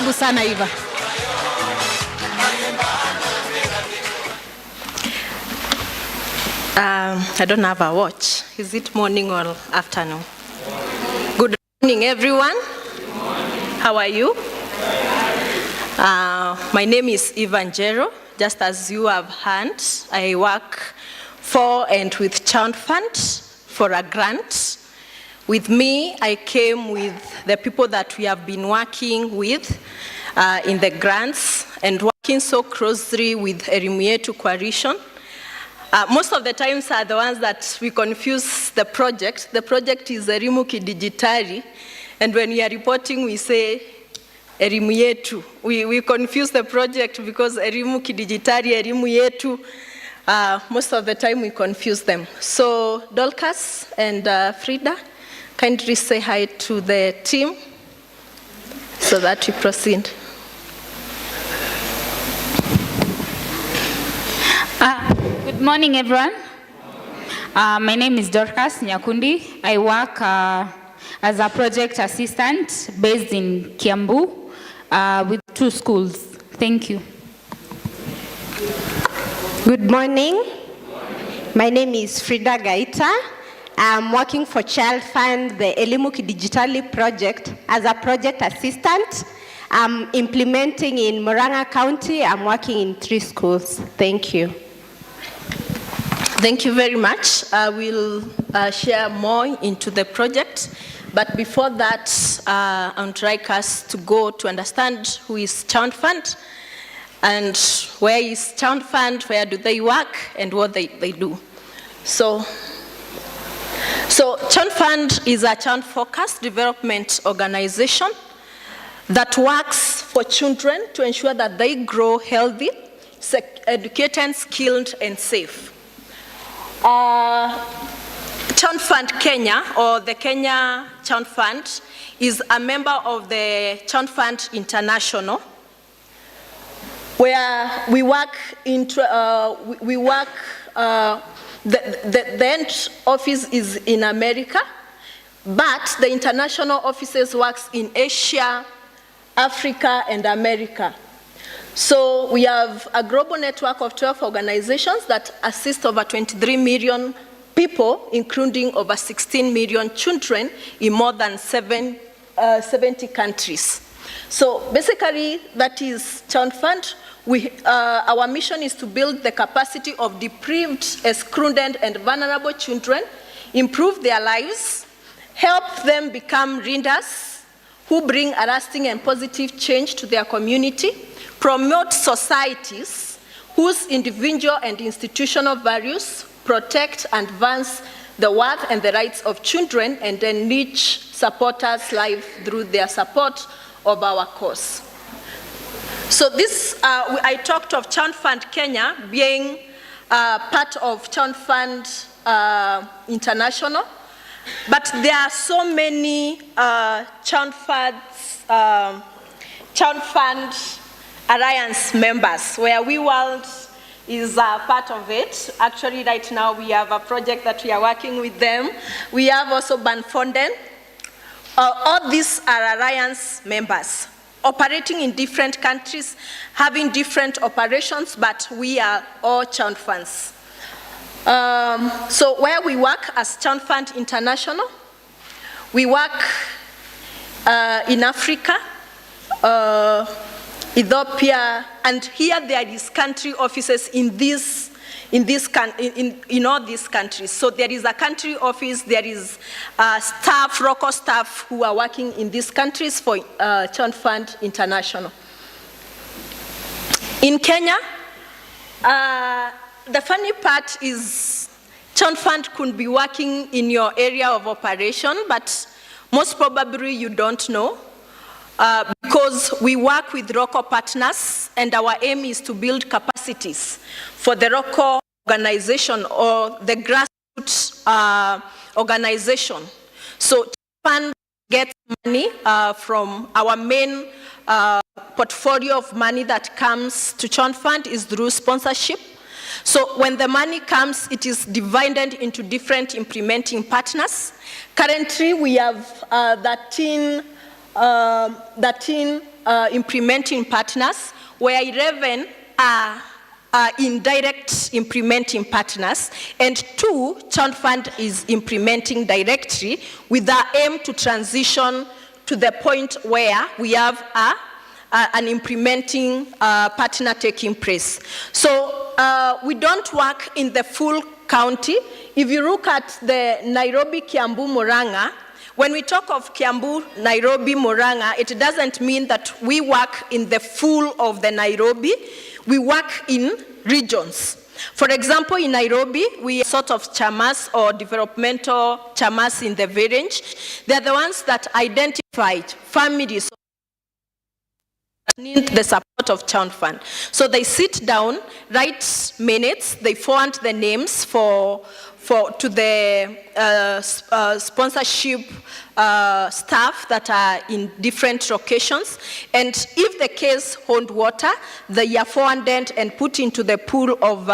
Karibu sana Eva. I don't have a watch. Is it morning or afternoon? Good morning, everyone. How are you? My name is Evangelho. Just as you have heard, I work for and with Child Fund for a grant. With me, I came with the people that we have been working with in the grants and working so closely with Elimu Yetu Coalition. Most of the times are the ones that we confuse the project. The project is Elimu Kidijitali, and when we are reporting, we say Elimu Yetu. We confuse the project because Elimu Kidijitali, Elimu Yetu, most of the time we confuse them. So Dorcas and Frida, kindly say hi to the team so that we proceed. Good morning, everyone. My name is Dorcas Nyakundi. I work as a project assistant based in Kiambu with 2 schools. Thank you. Good morning. My name is Frida Gaita. I'm working for Child Fund, the Elimu Kidijitali project, as a project assistant. I'm implementing in Murang'a County. I'm working in 3 schools. Thank you. Thank you very much. I will share more into the project. But before that, I would like us to go to understand who is Child Fund and where is Child Fund, where do they work, and what they do. So Child Fund is a child-focused development organization that works for children to ensure that they grow healthy, educated, skilled, and safe. Child Fund Kenya, or the Kenya Child Fund, is a member of the Child Fund International, where we work the end office is in America, but the international offices works in Asia, Africa, and America. So we have a global network of 12 organizations that assist over 23 million people, including over 16 million children in more than 70 countries. So basically, that is Child Fund. Our mission is to build the capacity of deprived, excluded, and vulnerable children, improve their lives, help them become leaders who bring a lasting and positive change to their community, promote societies whose individual and institutional values protect and advance the worth and the rights of children, and enrich supporters' lives through their support of our cause. So this, I talked of Child Fund Kenya being part of Child Fund International, but there are so many Child Fund Alliance members, where We World is part of it. Actually, right now we have a project that we are working with them. We have also Banfonden. All these are alliance members, operating in different countries, having different operations, but we are all Child Funds. So where we work as Child Fund International, we work in Africa, Ethiopia, and here there is country offices in all these countries. So there is a country office, there is staff, local staff who are working in these countries for Child Fund International. In Kenya, the funny part is Child Fund could be working in your area of operation, but most probably you don't know. Because we work with local partners, and our aim is to build capacities for the local organization or the grassroots organization. So Fund gets money from our main portfolio of money that comes to Child Fund is through sponsorship. So when the money comes, it is divided into different implementing partners. Currently, we have 13 implementing partners, where 11 are indirect implementing partners, and 2, Child Fund is implementing directly with the aim to transition to the point where we have an implementing partner taking place. So we don't work in the full county. If you look at the Nairobi, Kiambu, Murang'a, when we talk of Kiambu, Nairobi, Murang'a, it doesn't mean that we work in the full of the Nairobi. We work in regions. For example, in Nairobi, we sort of chamas or developmental chamas in the village. They're the ones that identified families that need the support of Child Fund. So they sit down, write minutes, they forward the names to the sponsorship staff that are in different locations, and if the case hold water, they are forwarded and put into the pool of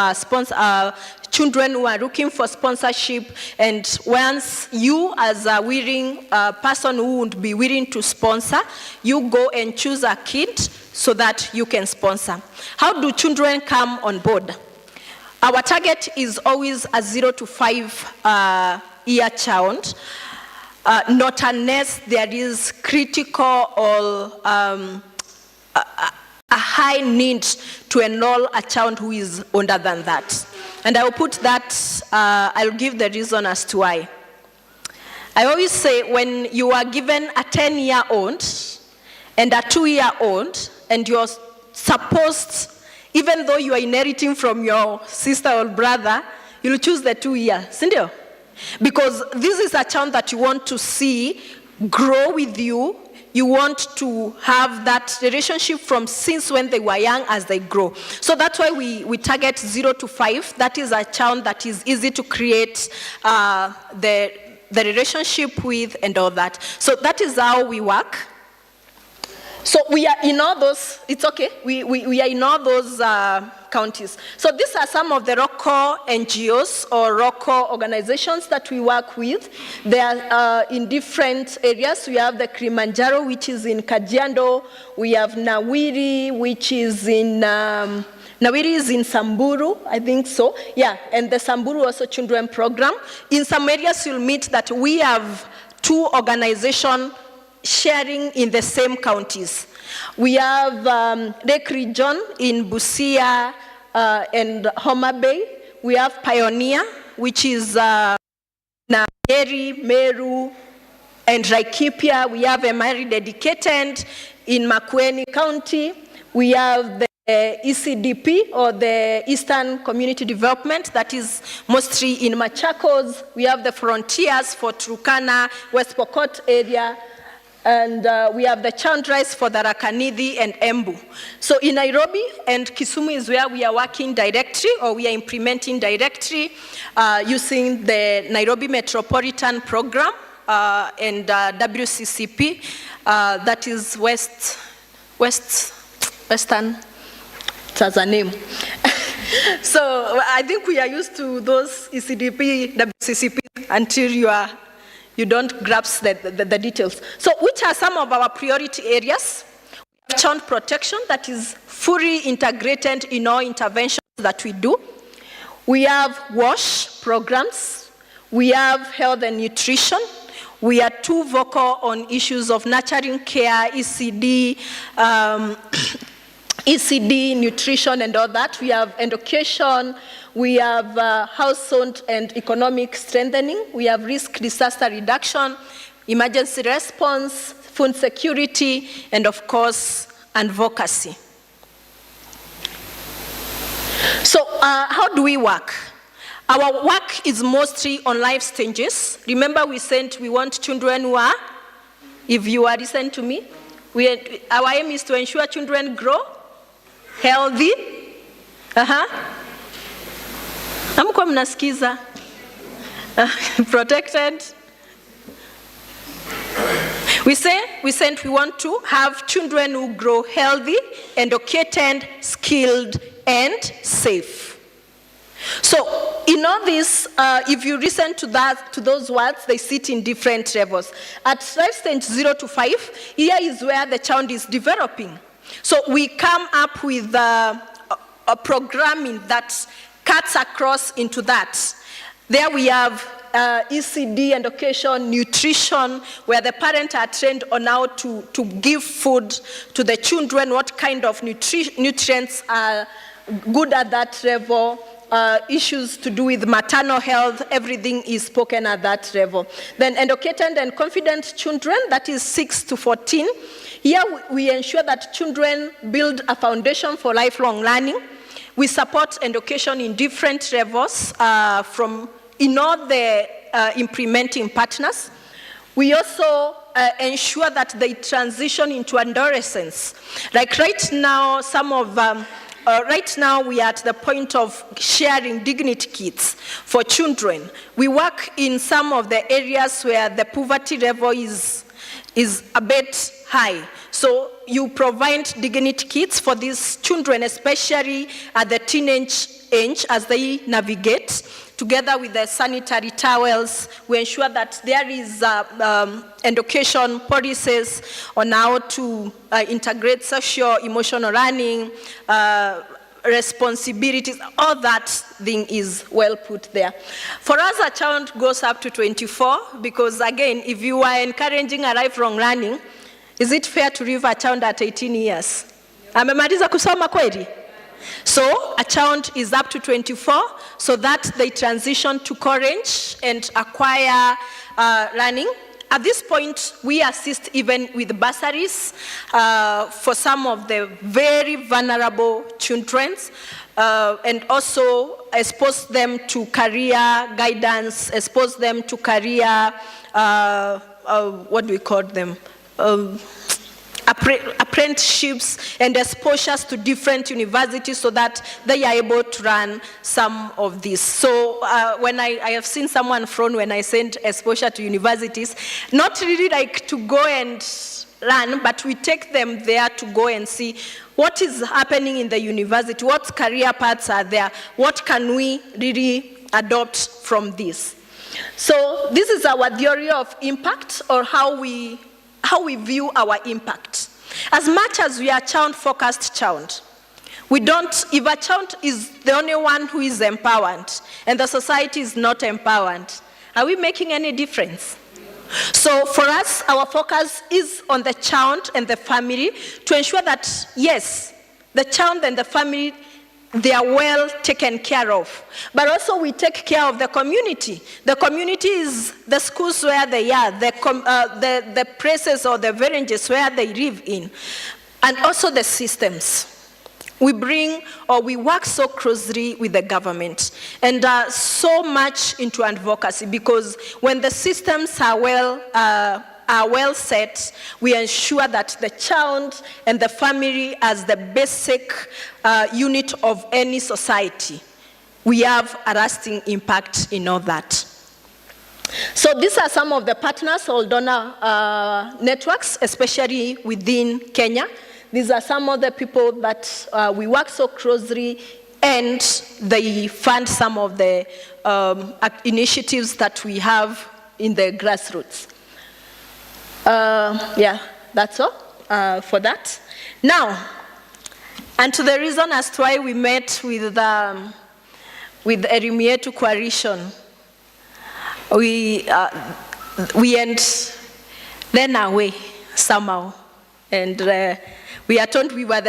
children who are looking for sponsorship. And once you, as a willing person who would be willing to sponsor, you go and choose a kid so that you can sponsor. How do children come on board? Our target is always a 0 to 5 year child, not unless there is critical or a high need to enroll a child who is older than that. And I will put that, I'll give the reason as to why. I always say when you are given a 10-year-old and a 2-year-old, and you're supposed, even though you are inheriting from your sister or brother, you'll choose the 2-year, sindio? Because this is a child that you want to see grow with you. You want to have that relationship from since when they were young as they grow. So that's why we target 0 to 5. That is a child that is easy to create the relationship with and all that. So that is how we work. So we are in all those, it's okay, we are in all those counties. So these are some of the local NGOs or local organizations that we work with. They are in different areas. We have the Kilimanjaro, which is in Kajiado. We have Nawiri, which is in, Nawiri is in Samburu, I think so. Yeah, and the Samburu also children program. In some areas you'll meet that we have 2 organizations sharing in the same counties. We have Lake Region in Busia and Homa Bay. We have Pioneer, which is Nyeri, Meru, and Laikipia. We have Emari Dedicated in Makueni County. We have the ECDP, or the Eastern Community Development, that is mostly in Machakos. We have the Frontiers for Turkana, West Pokot area. And we have the Chandrais for the Rakanidi and Embu. So in Nairobi and Kisumu is where we are working directly, or we are implementing directly using the Nairobi Metropolitan Program and WCCP, that is Western, that's a name. So I think we are used to those ECDP, WCCP until you don't grasp the details. So which are some of our priority areas? We have child protection that is fully integrated in all interventions that we do. We have WASH programs. We have health and nutrition. We are too vocal on issues of nurturing care, ECD, ECD, nutrition and all that. We have education. We have household and economic strengthening. We have risk disaster reduction, emergency response, food security, and of course, advocacy. So how do we work? Our work is mostly on life stages. Remember we want children who are, if you are listening to me, our aim is to ensure children grow healthy. Hamkuwa mnasikiza. Protected. We want to have children who grow healthy, educated, skilled, and safe. So in all this, if you listen to those words, they sit in different levels. At life stage 0 to 5, here is where the child is developing. So we come up with a programming that cuts across into that. There we have ECD, education, nutrition, where the parents are trained on how to give food to the children, what kind of nutrients are good at that level. Issues to do with maternal health, everything is spoken at that level. Then educated and confident children, that is 6 to 14. Here we ensure that children build a foundation for lifelong learning. We support education in different levels in all the implementing partners. We also ensure that they transition into adolescence. Like right now, right now we are at the point of sharing dignity kits for children. We work in some of the areas where the poverty level is a bit high. So you provide dignity kits for these children, especially at the teenage age as they navigate. Together with the sanitary towels, we ensure that there is education policies on how to integrate social, emotional learning, responsibilities, all that thing is well put there. For us, a child goes up to 24, because again, if you are encouraging a lifelong learning, is it fair to leave a child at 18 years? Amemaliza kusoma kweli? So a child is up to 24, so that they transition to college and acquire learning. At this point, we assist even with bursaries for some of the very vulnerable children, and also expose them to career guidance, expose them to career, what do we call them? Apprenticeships and exposures to different universities so that they are able to run some of this. So when I have seen someone frown when I send exposure to universities, not really like to go and learn, but we take them there to go and see what is happening in the university, what career paths are there, what can we really adopt from this. So this is our theory of impact, or how we view our impact. As much as we are child-focused child, if a child is the only one who is empowered and the society is not empowered, are we making any difference? So for us, our focus is on the child and the family to ensure that, yes, the child and the family, they are well taken care of. But also we take care of the community. The community is the schools where they are, the places or the villages where they live in, and also the systems. We work so closely with the government and so much into advocacy, because when the systems are well set, we ensure that the child and the family as the basic unit of any society, we have a lasting impact in all that. So these are some of the partners or donor networks, especially within Kenya. These are some of the people that we work so closely, and they fund some of the initiatives that we have in the grassroots. Yeah, that's all for that. Now, and to the reason as to why we met with Erimietu Coalition, we went then away somehow, and we are told we were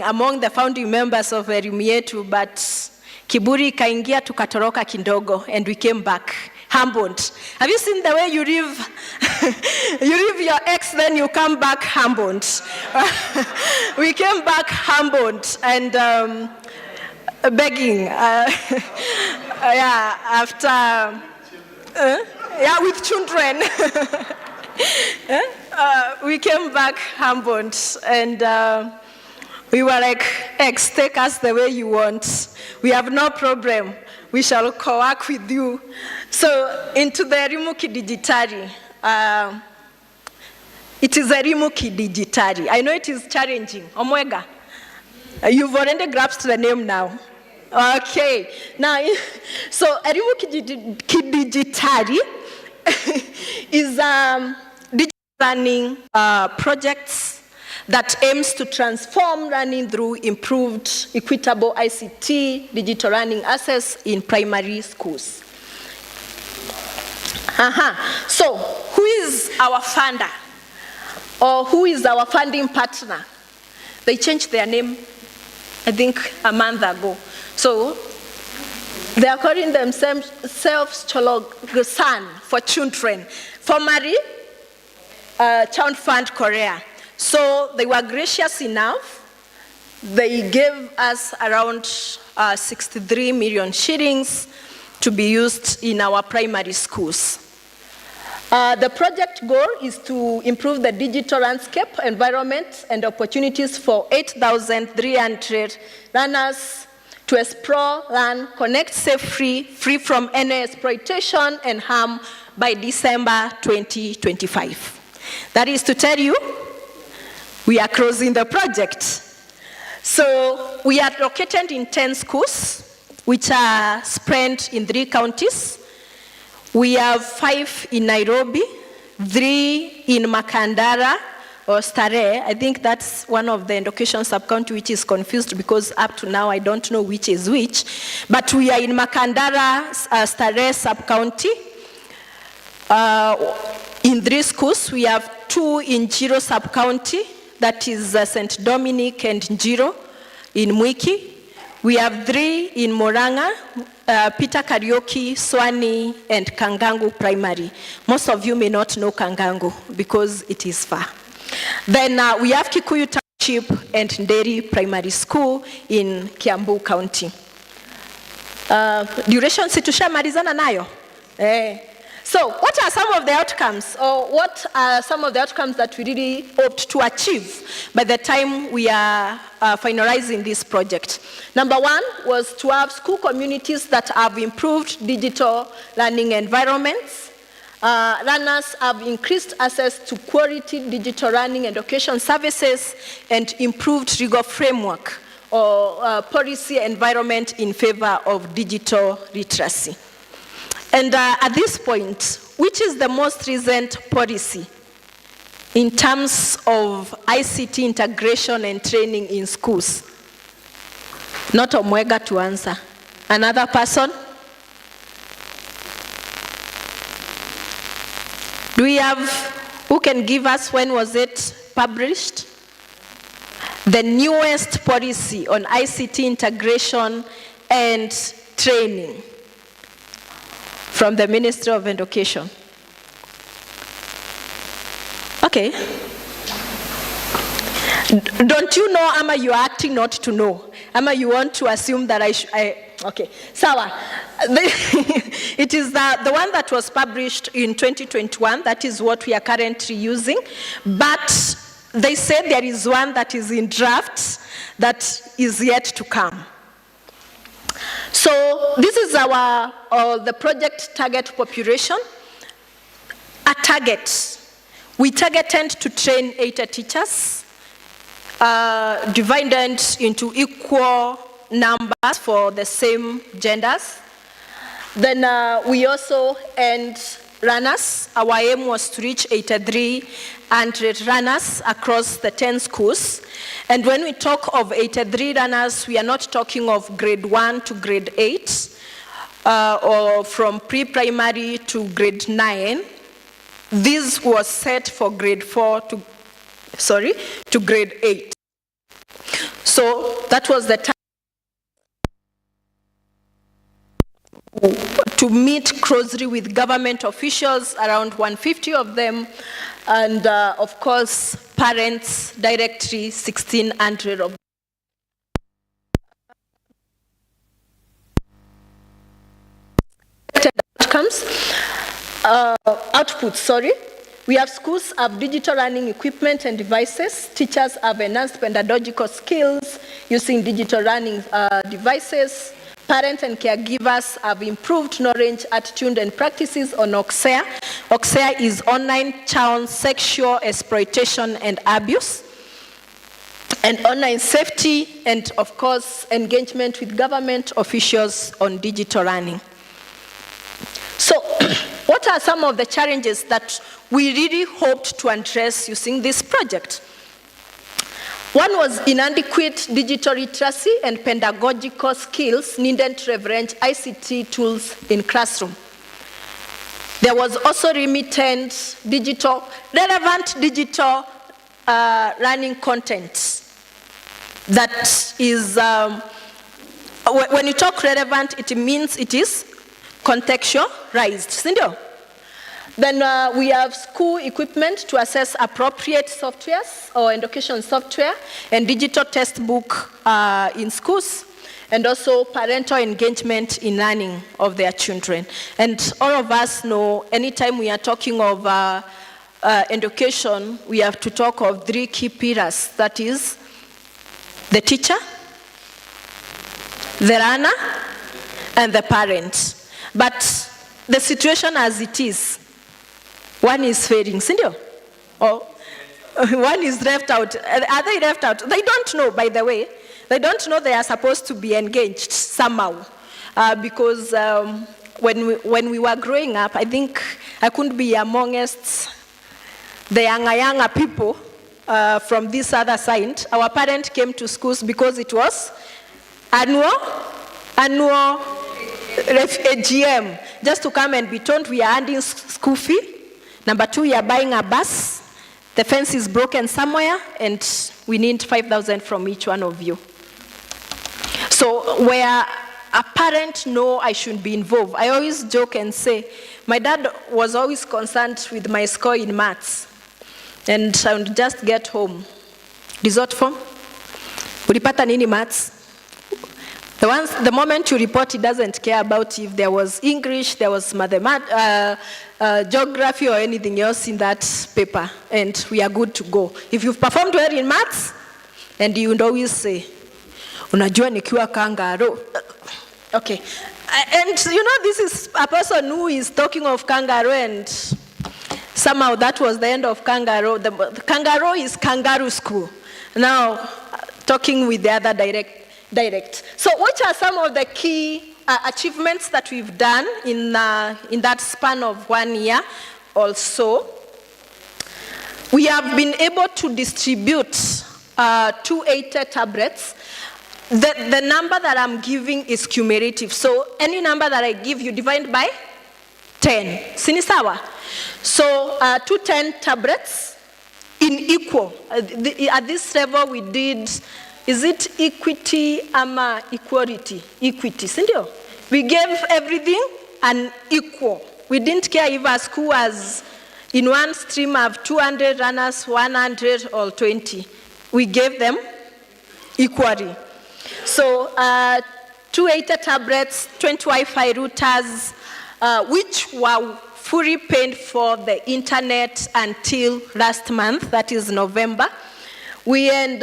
among the founding members of Erimietu, but kiburi kaingia tukatoroka kidogo, and we came back humbled. Have you seen the way you leave your ex, then you come back humbled? We came back humbled and begging. Yeah, after, with children. We came back humbled, and we were like, ex, take us the way you want. We have no problem. We shall co-work with you. So into the Elimu Kidijitali. It is Elimu Kidijitali. I know it is challenging. Omwega, you've already grasped the name now. Okay. Now, so Elimu Kidijitali is digital learning projects that aims to transform learning through improved, equitable ICT digital learning access in primary schools. So, who is our funder? Or who is our funding partner? They changed their name, I think, a month ago. So, they are calling themselves Chologusan for children, formerly Child Fund Korea. So, they were gracious enough. They gave us around 63 million shillings to be used in our primary schools. The project goal is to improve the digital landscape, environment, and opportunities for 8,300 learners to explore, learn, connect safely, free from any exploitation and harm by December 2025. That is to tell you, we are closing the project. So we are located in 10 schools, which are spread in 3 counties. We have 5 in Nairobi, 3 in Makandara or Starehe. I think that's one of the education sub-county which is confused because up to now I don't know which is which. But we are in Makandara, Starehe sub-county. In 3 schools, we have 2 in Njiro sub-county, that is St. Dominic and Njiro in Mwiki. We have 3 in Moranga, Peter Karaoke, Swani, and Kangangu Primary. Most of you may not know Kangangu because it is far. Then we have Kikuyu Township and Nderi Primary School in Kiambu County. Duration situshamalizana nayo? So what are some of the outcomes, or what are some of the outcomes that we really hoped to achieve by the time we are finalizing this project? Number 1 was to have school communities that have improved digital learning environments. Learners have increased access to quality digital learning and education services and improved legal framework or policy environment in favor of digital literacy. And at this point, which is the most recent policy in terms of ICT integration and training in schools? Not Omwega to answer. Another person? Do we have, who can give us when was it published? The newest policy on ICT integration and training from the Ministry of Education. Okay. Don't you know, Ama, you are acting not to know? Ama, you want to assume that okay. Sawa. It is the one that was published in 2021. That is what we are currently using. But they said there is one that is in draft that is yet to come. So this is our the project target population. A target. We targeted to train 80 teachers, divided into equal numbers for the same genders. Then we also earned runners. Our aim was to reach 8,300 runners across the 10 schools. And when we talk of 83 runners, we are not talking of grade 1 to grade 8, or from pre-primary to grade 9. This was set for grade 4 to grade 8. So that was the time to meet closely with government officials, around 150 of them, and of course, parents directly, 1,600 of them. Outputs. We have schools have digital learning equipment and devices. Teachers have enhanced pedagogical skills using digital learning devices. Parents and caregivers have improved knowledge, attitude, and practices on OXEA. OXEA is online child sexual exploitation and abuse. and online safety, and of course, engagement with government officials on digital learning. So, what are some of the challenges that we really hoped to address using this project? One was inadequate digital literacy and pedagogical skills needed to leverage ICT tools in classroom. There was also limited relevant digital learning content. That is, when you talk relevant, it means it is contextualized. Sindio? Then we have school equipment to assess appropriate softwares or education software and digital textbook in schools, and also parental engagement in learning of their children. And all of us know anytime we are talking of education, we have to talk of 3 key pillars. That is the teacher, the learner, and the parent. But the situation as it is, one is failing, sindio? Or one is left out. Are they left out? They don't know, by the way. They don't know they are supposed to be engaged somehow. Because when we were growing up, I think I couldn't be amongst the younger people from this other side. Our parents came to schools because it was annual AGM, just to come and be told we are adding school fee. Number 2, we are buying a bus. The fence is broken somewhere, and we need 5,000 from each one of you. So where a parent know I should be involved, I always joke and say, my dad was always concerned with my score in maths. And I would just get home. Result form? Ulipata nini maths? The moment you report, he doesn't care about if there was English, there was mathematics, geography, or anything else in that paper. And we are good to go. If you've performed well in maths, and you would always say, unajua nikiwa kangaroo. Okay. And you know, this is a person who is talking of kangaroo, and somehow that was the end of kangaroo. The kangaroo is kangaroo school. Now, talking with the other direct. So what are some of the key achievements that we've done in that span of 1 year also? We have been able to distribute 280 tablets. The number that I'm giving is cumulative. So any number that I give you, divide by 10. Sinisawa? So 210 tablets in equal. At this level we did, is it equity ama equality? Equity, sindio? We gave everything an equal. We didn't care if a school was in one stream of 200 runners, 100 or 20. We gave them equally. So 280 tablets, 20 Wi-Fi routers, which were fully paid for the internet until last month, that is November. We had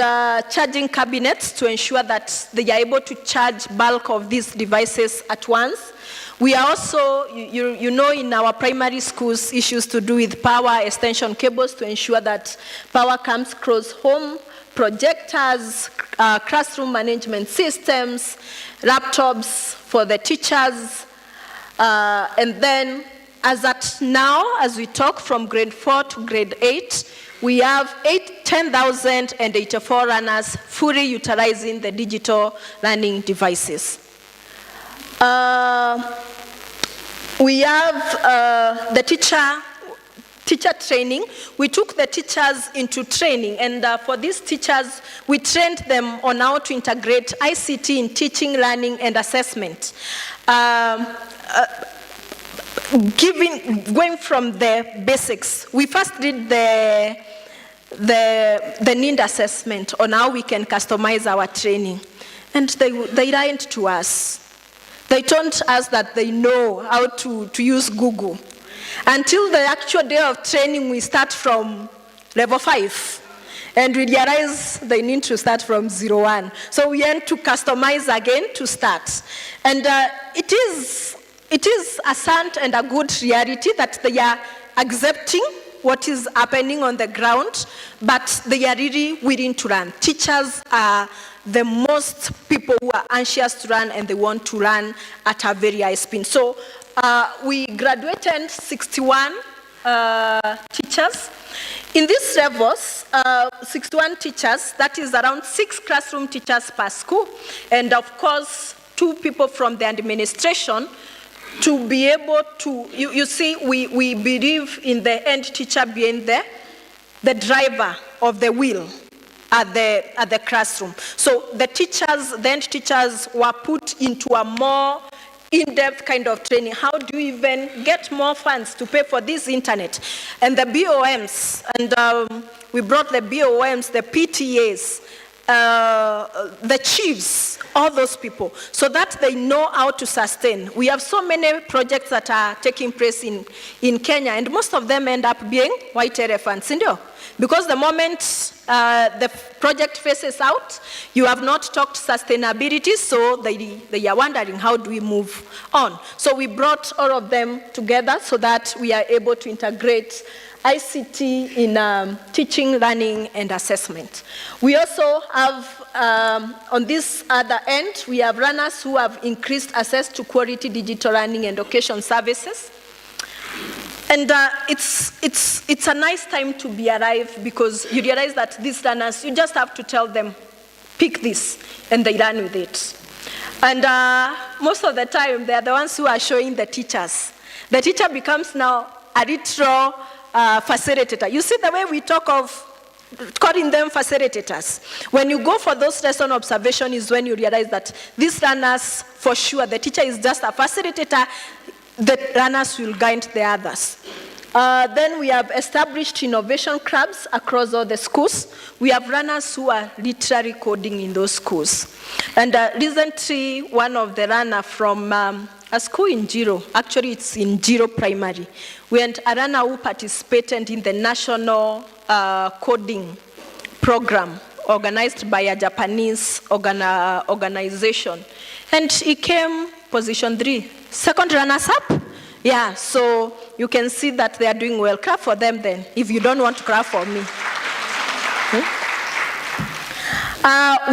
charging cabinets to ensure that they are able to charge bulk of these devices at once. We are also, you know, in our primary schools, issues to do with power extension cables to ensure that power comes close home, projectors, classroom management systems, laptops for the teachers, and then as at now, as we talk from grade 4 to grade 8, we have 10,084 runners fully utilizing the digital learning devices. We have the teacher training. We took the teachers into training, and for these teachers, we trained them on how to integrate ICT in teaching, learning, and assessment. Going from the basics, we first did the need assessment on how we can customize our training. And they lied to us. They told us that they know how to use Google. Until the actual day of training, we start from level 5. And we realize they need to start from 01. So we had to customize again to start. And it is a sad and a good reality that they are accepting what is happening on the ground, but they are really willing to run. Teachers are the most people who are anxious to run, and they want to run at a very high speed. So we graduated 61 teachers. In these levels, 61 teachers, that is around 6 classroom teachers per school, and of course, 2 people from the administration to be able to, you see, we believe in the end teacher being the driver of the wheel at the classroom. So the end teachers were put into a more in-depth kind of training. How do you even get more funds to pay for this internet? And the BOMs, and we brought the BOMs, the PTAs, the chiefs, all those people, so that they know how to sustain. We have so many projects that are taking place in Kenya, and most of them end up being white elephants, because the moment the project faces out, you have not talked sustainability, so they are wondering, how do we move on? So we brought all of them together so that we are able to integrate ICT in teaching, learning, and assessment. We also have, on this other end, we have runners who have increased access to quality digital learning and education services. And it's a nice time to be alive, because you realize that these learners, you just have to tell them, pick this, and they run with it. And most of the time, they are the ones who are showing the teachers. The teacher becomes now a literal facilitator. You see the way we talk of calling them facilitators. When you go for those lesson observation is when you realize that these learners, for sure, the teacher is just a facilitator, the learners will guide the others. Then we have established innovation clubs across all the schools. We have runners who are literally coding in those schools. And recently, one of the runners from a school in Jiro, actually it's in Jiro Primary, and a runner who participated in the national coding program organized by a Japanese organization. And he came position 3, second runners up. Yeah, so you can see that they are doing well. Clap for them then, if you don't want to clap for me.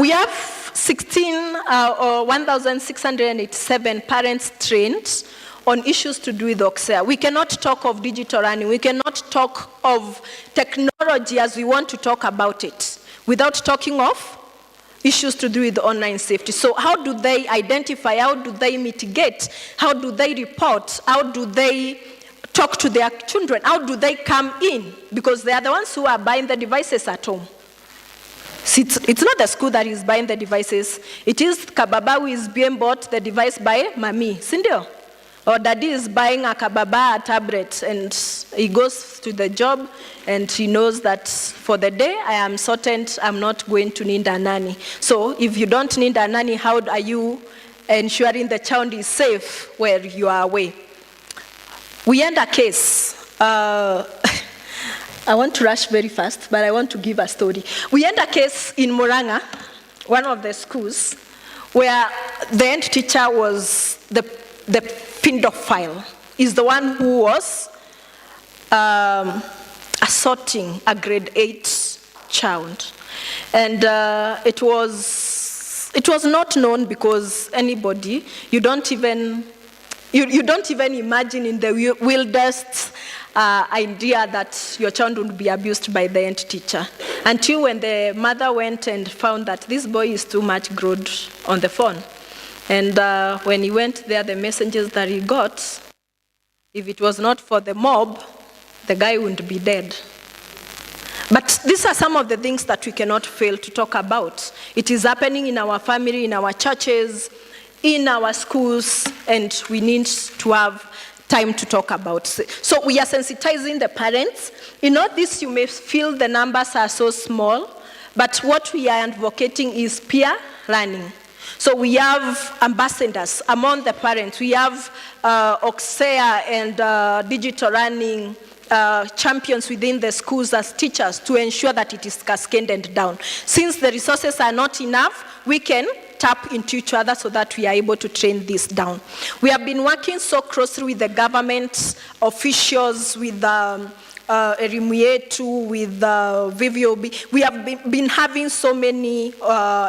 We have 1,687 parents trained on issues to do with OXEA. We cannot talk of digital learning. We cannot talk of technology as we want to talk about it without talking of issues to do with online safety. So how do they identify? How do they mitigate? How do they report? How do they talk to their children? How do they come in? Because they are the ones who are buying the devices at home. It's not the school that is buying the devices. It is Kababa who is being bought the device by Mami, Sindio? Or Daddy is buying a Kababa tablet, and he goes to the job and he knows that for the day I am certain I'm not going to need a nanny. So if you don't need a nanny, how are you ensuring the child is safe where you are away? We end a case. I want to rush very fast, but I want to give a story. We had a case in Murang'a, one of the schools, where the end teacher was the pedophile, is the one who was assaulting a grade 8 child. And it was not known because anybody, you don't even imagine in the wildest idea that your child would be abused by the end teacher. Until when the mother went and found that this boy is too much grown on the phone. And when he went there, the messages that he got, if it was not for the mob, the guy wouldn't be dead. But these are some of the things that we cannot fail to talk about. It is happening in our family, in our churches, in our schools, and we need to have time to talk about. So we are sensitizing the parents. In all this, you may feel the numbers are so small, but what we are advocating is peer learning. So we have ambassadors among the parents. We have OXEA and digital learning champions within the schools as teachers to ensure that it is cascaded down. Since the resources are not enough, we can tap into each other so that we are able to train this down. We have been working so closely with the government officials, with Elimu Yetu, with VVOB. We have been having so many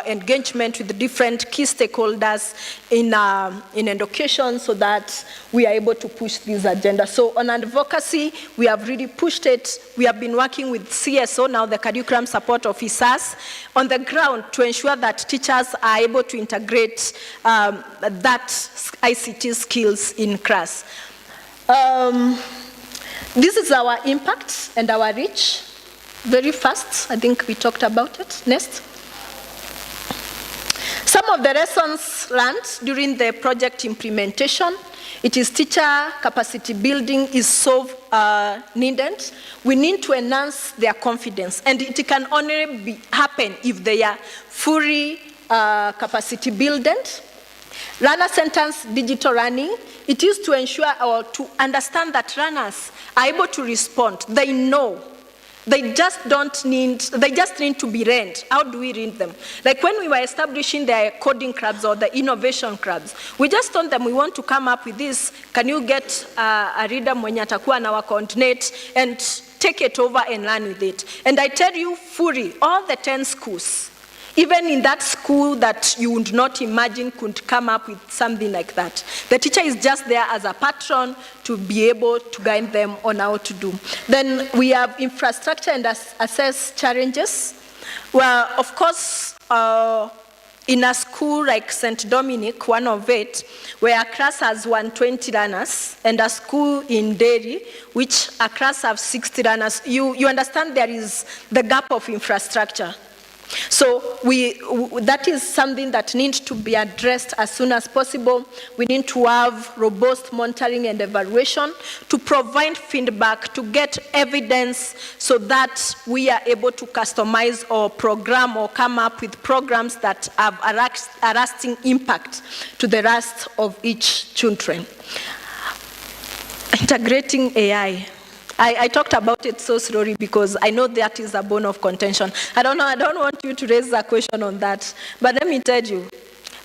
engagement with the different key stakeholders in education so that we are able to push this agenda. So on advocacy, we have really pushed it. We have been working with CSO, now the curriculum support officers, on the ground to ensure that teachers are able to integrate that ICT skills in class. This is our impact and our reach. Very fast, I think we talked about it. Next. Some of the lessons learned during the project implementation, it is teacher capacity building is so needed. We need to enhance their confidence, and it can only happen if they are fully capacity builded. Learner-centered digital learning, it is to ensure or to understand that learners are able to respond. They know. They just need to be trained. How do we train them? Like when we were establishing the coding clubs or the innovation clubs, we just told them we want to come up with this. Can you get a reader mwenye atakuwa na coordinate and take it over and learn with it? And I tell you fully, all the 10 schools, even in that school that you would not imagine could come up with something like that. The teacher is just there as a patron to be able to guide them on how to do. Then we have infrastructure and assess challenges. Well, of course, in a school like St. Dominic, one of it, where a class has 120 learners, and a school in Derry, which a class have 60 learners, you understand there is the gap of infrastructure. So that is something that needs to be addressed as soon as possible. We need to have robust monitoring and evaluation to provide feedback, to get evidence so that we are able to customize or program or come up with programs that have a lasting impact to the rest of each children. Integrating AI. I talked about it so slowly because I know that is a bone of contention. I don't want you to raise a question on that. But let me tell you,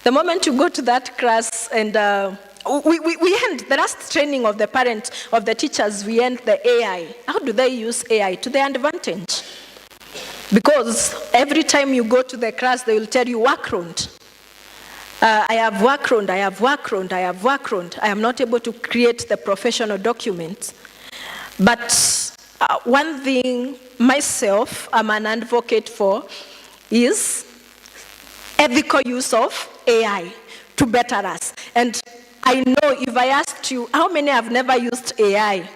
the moment you go to that class and we end the last training of the parents, of the teachers, we end the AI. How do they use AI? To their advantage. Because every time you go to the class, they will tell you workaround. I have workaround, I have workaround, I have workaround. I am not able to create the professional documents. But one thing myself, I'm an advocate for, is ethical use of AI to better us. And I know if I asked you, how many have never used AI?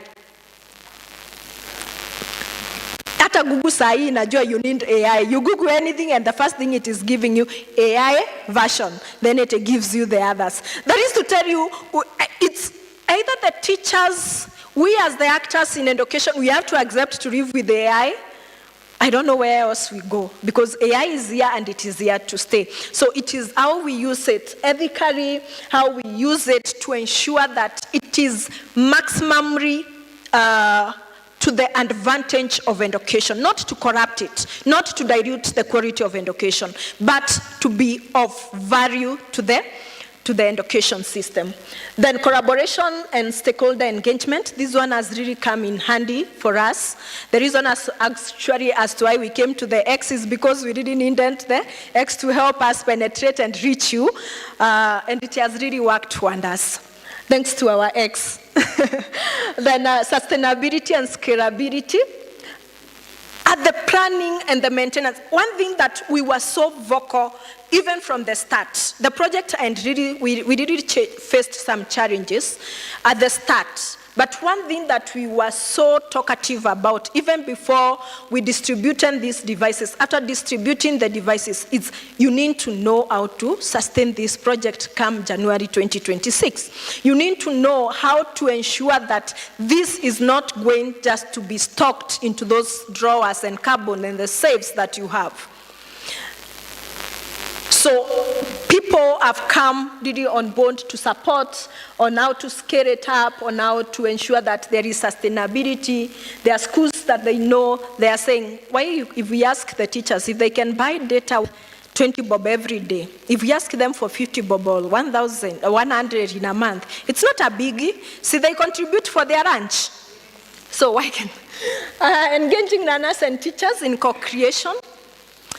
Ata Google sahi inajua you need AI. You Google anything and the first thing it is giving you, AI version. Then it gives you the others. That is to tell you, it's either the teachers, we as the actors in education, we have to accept to live with AI. I don't know where else we go because AI is here and it is here to stay. So it is how we use it ethically, how we use it to ensure that it is maximally to the advantage of education, not to corrupt it, not to dilute the quality of education, but to be of value to the education system. Then collaboration and stakeholder engagement, this one has really come in handy for us. The reason actually as to why we came to the X is because we didn't intend the X to help us penetrate and reach you, and it has really worked wonders. Thanks to our X. Then sustainability and scalability. At the planning and the maintenance, one thing that we were so vocal, even from the start, the project, and really, we really faced some challenges at the start. But one thing that we were so talkative about, even before we distributed these devices, after distributing the devices, is you need to know how to sustain this project come January 2026. You need to know how to ensure that this is not going just to be stocked into those drawers and carbon and the safes that you have. So people have come really on board to support on how to scale it up, on how to ensure that there is sustainability. There are schools that they know, they are saying, if we ask the teachers, if they can buy data 20 bob every day, if we ask them for 50 bob or 1,100 in a month, it's not a biggie. See, they contribute for their lunch. So why can engaging learners and teachers in co-creation.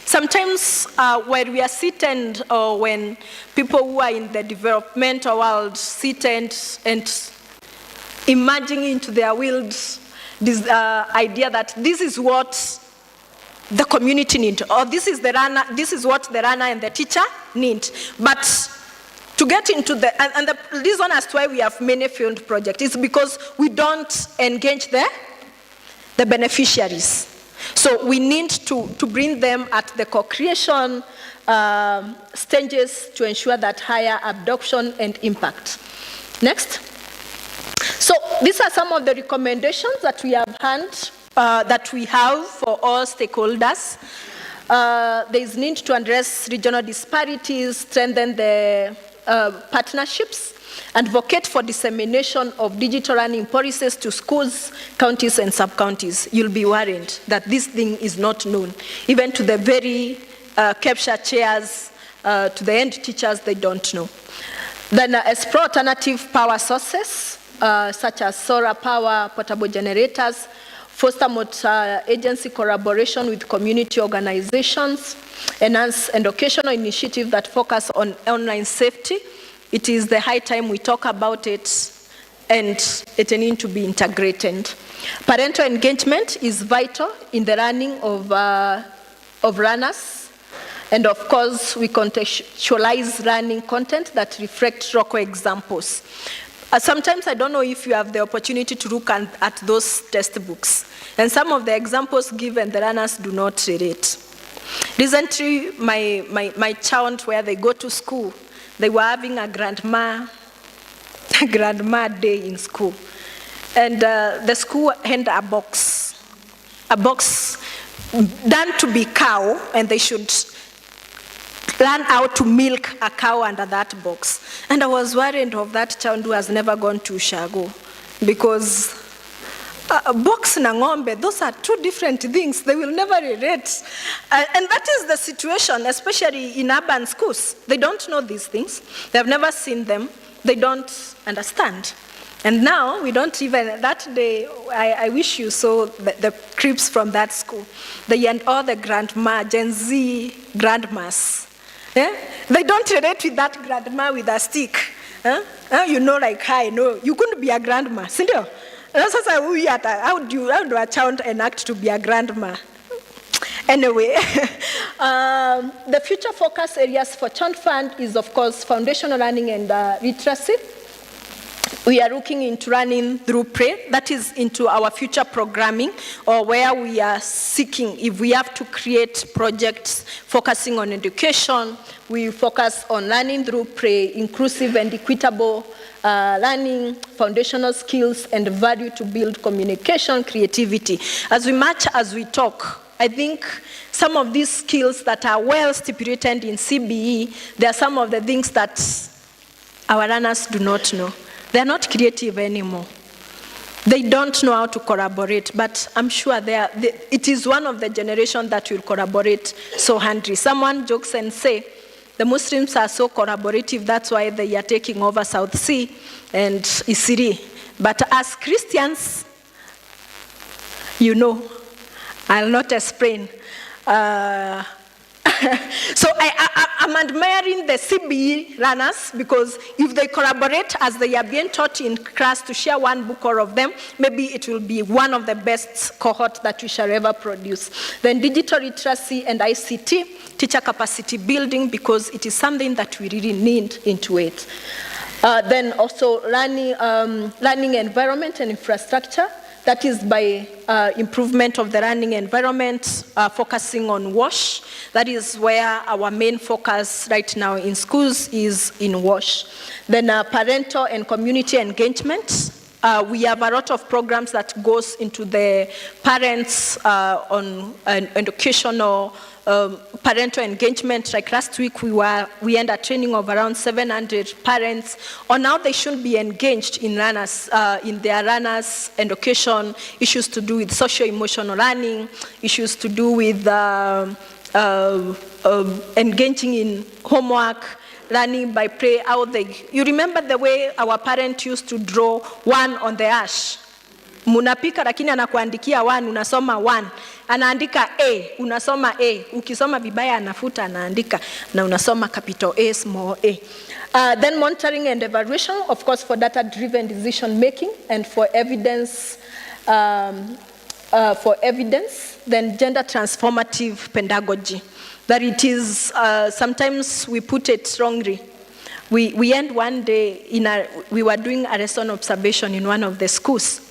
Sometimes when we are seated or when people who are in the developmental world sit and emerging into their wills this idea that this is what the community need, or this is what the runner and the teacher need. But to get into and the reason as to why we have many failed projects is because we don't engage the beneficiaries. So we need to bring them at the co-creation stages to ensure that higher adoption and impact. Next. So these are some of the recommendations that we have that we have for all stakeholders. There is need to address regional disparities, strengthen the partnerships, advocate for dissemination of digital learning policies to schools, counties, and sub-counties. You'll be worried that this thing is not known. Even to the very capture chairs, to the end teachers, they don't know. Then explore alternative power sources, such as solar power, portable generators, foster multi-agency collaboration with community organizations, enhance educational initiatives that focus on online safety. It is the high time we talk about it, and it needs to be integrated. Parental engagement is vital in the learning of runners, and of course, we contextualize learning content that reflects local examples. Sometimes I don't know if you have the opportunity to look at those textbooks, and some of the examples given, the learners do not relate. Recently, my child, where they go to school, they were having a grandma day in school. And the school had a box done to be cow, and they should learn how to milk a cow under that box. And I was worried of that child who has never gone to Ushago, because box na ng'ombe, those are two different things. They will never relate. And that is the situation, especially in urban schools. They don't know these things. They have never seen them. They don't understand. And now, we don't even, that day, I wish you saw the clips from that school. They and all the grandma, Gen Z grandmas. Yeah? They don't relate with that grandma with a stick. You know, like, hi, no, you couldn't be a grandma, Cindy. How do a child enact to be a grandma? Anyway, the future focus areas for Child Fund is, of course, foundational learning and literacy. We are looking into learning through play. That is into our future programming, or where we are seeking, if we have to create projects focusing on education, we focus on learning through play, inclusive and equitable learning, foundational skills, and value to build communication, creativity. As we talk, I think some of these skills that are well stipulated in CBE, there are some of the things that our learners do not know. They are not creative anymore. They don't know how to collaborate, but I'm sure it is one of the generations that will collaborate so handy. Someone jokes and say, the Muslims are so collaborative, that's why they are taking over South Sea and Isiri. But as Christians, you know, I'll not explain. So I'm admiring the CBE runners, because if they collaborate as they are being taught in class to share one book, all of them, maybe it will be one of the best cohort that we shall ever produce. Then digital literacy and ICT, teacher capacity building, because it is something that we really need into it. Then also learning environment and infrastructure. That is by improvement of the learning environment, focusing on WASH. That is where our main focus right now in schools is in WASH. Then parental and community engagement. We have a lot of programs that goes into the parents on educational parental engagement. Like last week, we had a training of around 700 parents on how they should be engaged in learners, in their learners' education, issues to do with socio-emotional learning, issues to do with engaging in homework, learning by play, how you remember the way our parents used to draw one on the ash? munapika lakini anakuandikia 1, unasoma 1. Anaandika A, unasoma A. Ukisoma vibaya anafuta, anaandika na unasoma capital A, small a. Then monitoring and evaluation, of course, for data-driven decision making and for evidence. Then gender transformative pedagogy. That it is, sometimes we put it wrongly. We end one day, we were doing a lesson observation in one of the schools.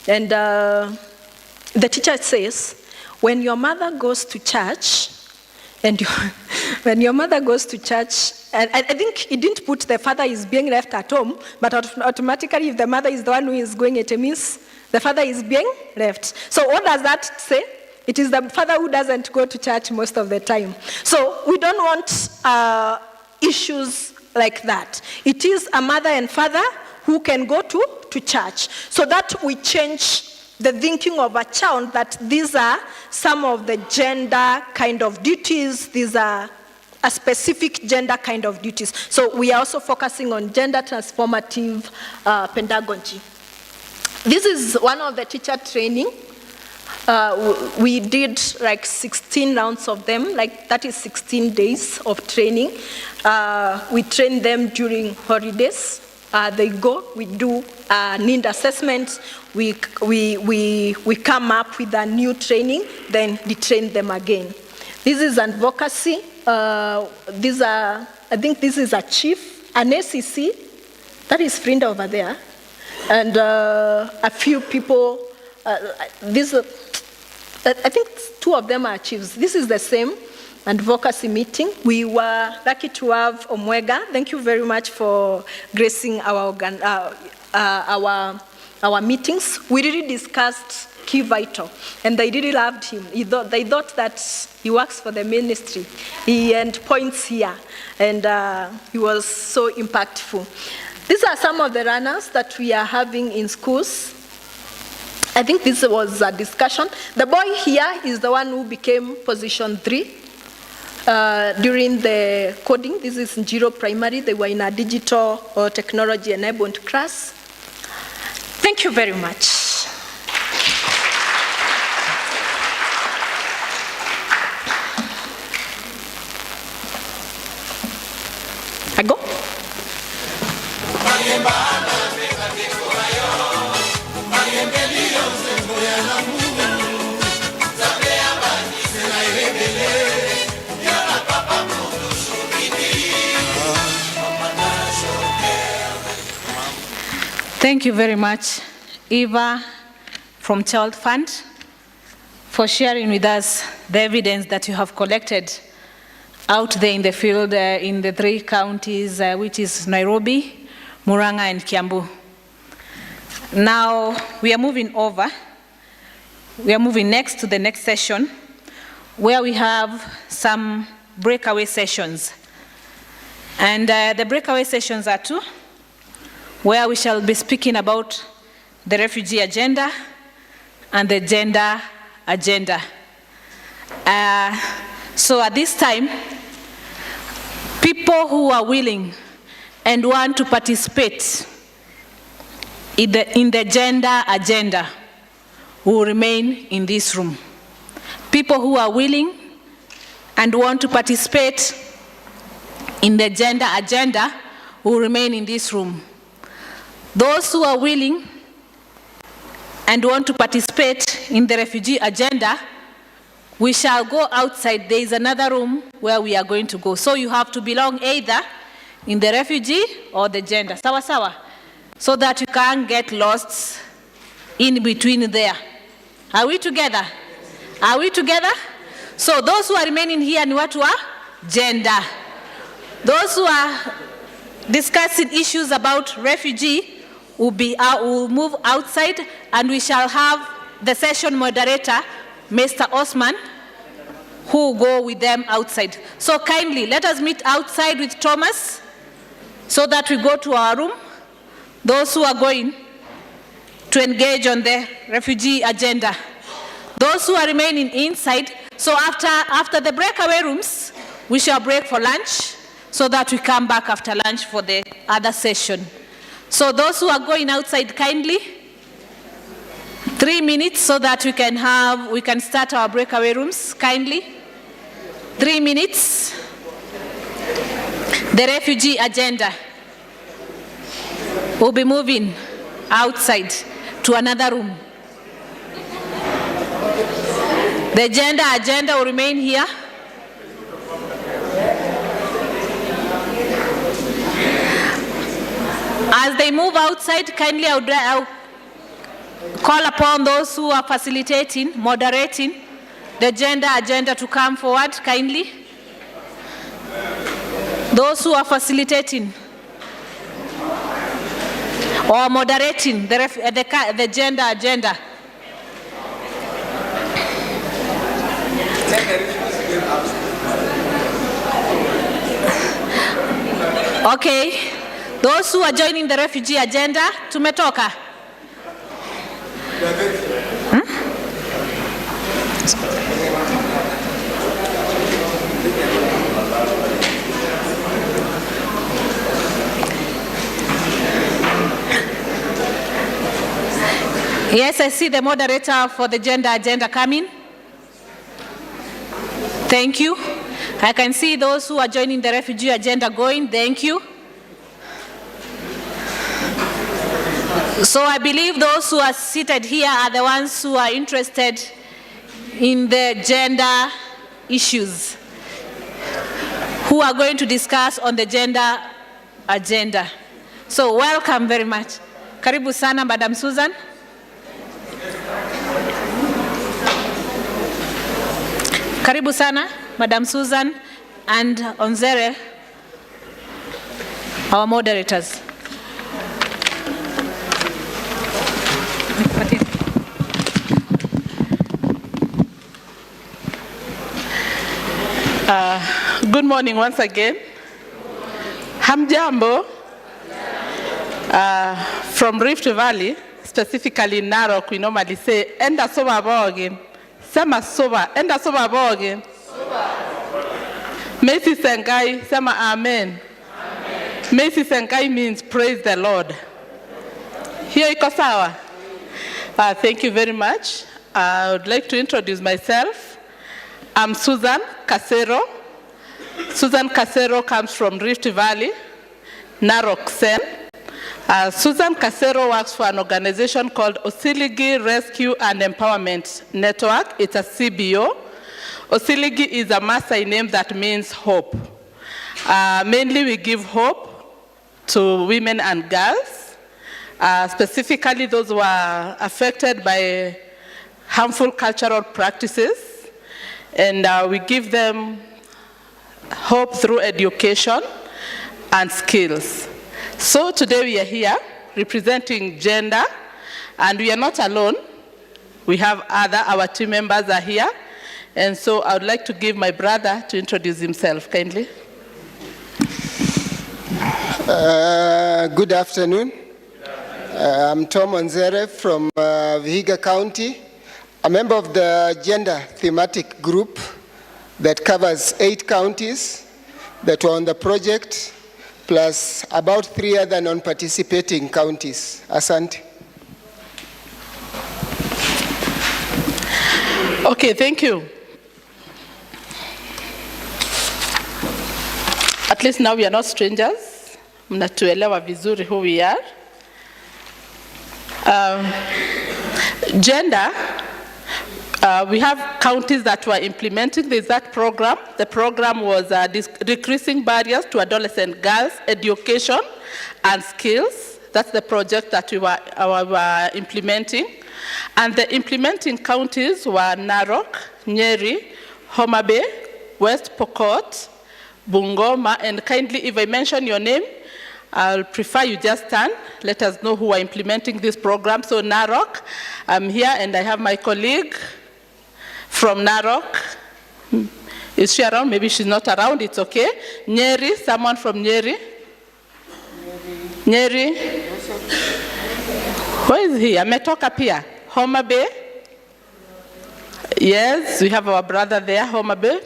And the teacher says, when your mother goes to church, when your mother goes to church, and I think he didn't put the father is being left at home, but automatically if the mother is the one who is going, it means the father is being left. So what does that say? It is the father who doesn't go to church most of the time. So we don't want issues like that. It is a mother and father who can go to church. So that we change the thinking of a child that these are some of the gender kind of duties, these are a specific gender kind of duties. So we are also focusing on gender transformative pedagogy. This is one of the teacher training. We did like 16 rounds of them, like that is 16 days of training. We train them during holidays. They go, we do a need assessment, we come up with a new training, then we train them again. This is advocacy. I think this is a chief, an ACC, that is friend over there, and a few people, I think 2 of them are chiefs. This is the same advocacy meeting. We were lucky to have Omwega. Thank you very much for gracing our meetings. We really discussed Key Vital, and they really loved him. They thought that he works for the ministry. He earned points here, and he was so impactful. These are some of the runners that we are having in schools. I think this was a discussion. The boy here is the one who became position 3 during the coding. This is Njiro Primary. They were in a digital or technology-enabled class. Thank you very much. I go? Thank you very much, Eva from Child Fund, for sharing with us the evidence that you have collected out there in the field in the 3 counties, which is Nairobi, Murang'a, and Kiambu. Now, we are moving next to the next session, where we have some breakaway sessions. And the breakaway sessions are 2, where we shall be speaking about the refugee agenda and the gender agenda. So at this time, people who are willing and want to participate in the gender agenda will remain in this room. People who are willing and want to participate in the gender agenda will remain in this room. Those who are willing and want to participate in the refugee agenda, we shall go outside. There is another room where we are going to go. So you have to belong either in the refugee or the gender. Sawa sawa. So that you can't get lost in between there. Are we together? Are we together? So those who are remaining here and what are gender. Those who are discussing issues about refugee will move outside, and we shall have the session moderator, Mr. Osman, who will go with them outside. So kindly, let us meet outside with Thomas so that we go to our room. Those who are going to engage on the refugee agenda. Those who are remaining inside, so after the breakaway rooms, we shall break for lunch so that we come back after lunch for the other session. So those who are going outside, kindly 3 minutes so that we can start our breakaway rooms, kindly. 3 minutes. The refugee agenda. We'll be moving outside to another room. The gender agenda will remain here. As they move outside, kindly I'll call upon those who are facilitating, moderating the gender agenda to come forward, kindly. Those who are facilitating or moderating the gender agenda. Okay, those who are joining the refugee agenda, tumetoka. Yes, I see the moderator for the gender agenda coming. Thank you. I can see those who are joining the refugee agenda going. Thank you. So I believe those who are seated here are the ones who are interested in the gender issues, who are going to discuss on the gender agenda. So welcome very much. Karibu sana, Madam Susan. Karibu sana, Madam Susan and Onzere, our moderators. Good morning once again. Hamjambo. From Rift Valley, specifically in Narok, we normally say, enda soba boge. Sema soba, enda soba boge. Mesi Sengai, sema amen. Mesi Sengai means praise the Lord. Hiyo iko sawa? Thank you very much. I would like to introduce myself. I'm Susan Kasero. Susan Kasero comes from Rift Valley, Narok Sen. Susan Kasero works for an organization called Osiligi Rescue and Empowerment Network. It's a CBO. Osiligi is a Maasai name that means hope. Mainly we give hope to women and girls, specifically those who are affected by harmful cultural practices. And we give them hope through education and skills. So today we are here representing gender, and we are not alone. We have our team members are here. And so I would like to give my brother to introduce himself, kindly. Good afternoon. I'm Tom Onzere from Vihiga County, a member of the gender thematic group that covers 8 counties that were on the project, plus about 3 other non-participating counties. Asante. Okay, thank you. At least now we are not strangers. Mnatuelewa vizuri who we are. Gender, we have counties that were implementing this program. The program was decreasing barriers to adolescent girls, education and skills. That's the project that we were implementing. And the implementing counties were Narok, Nyeri, Homa Bay, West Pokot, Bungoma, and kindly, if I mention your name, I'll prefer you just stand. Let us know who are implementing this program. So Narok, I'm here, and I have my colleague from Narok. Is she around? Maybe she's not around, it's okay. Nyeri, someone from Nyeri? Nyeri? Where is he? Ametoka pia. Homa Bay? Yes, we have our brother there, Homa Bay.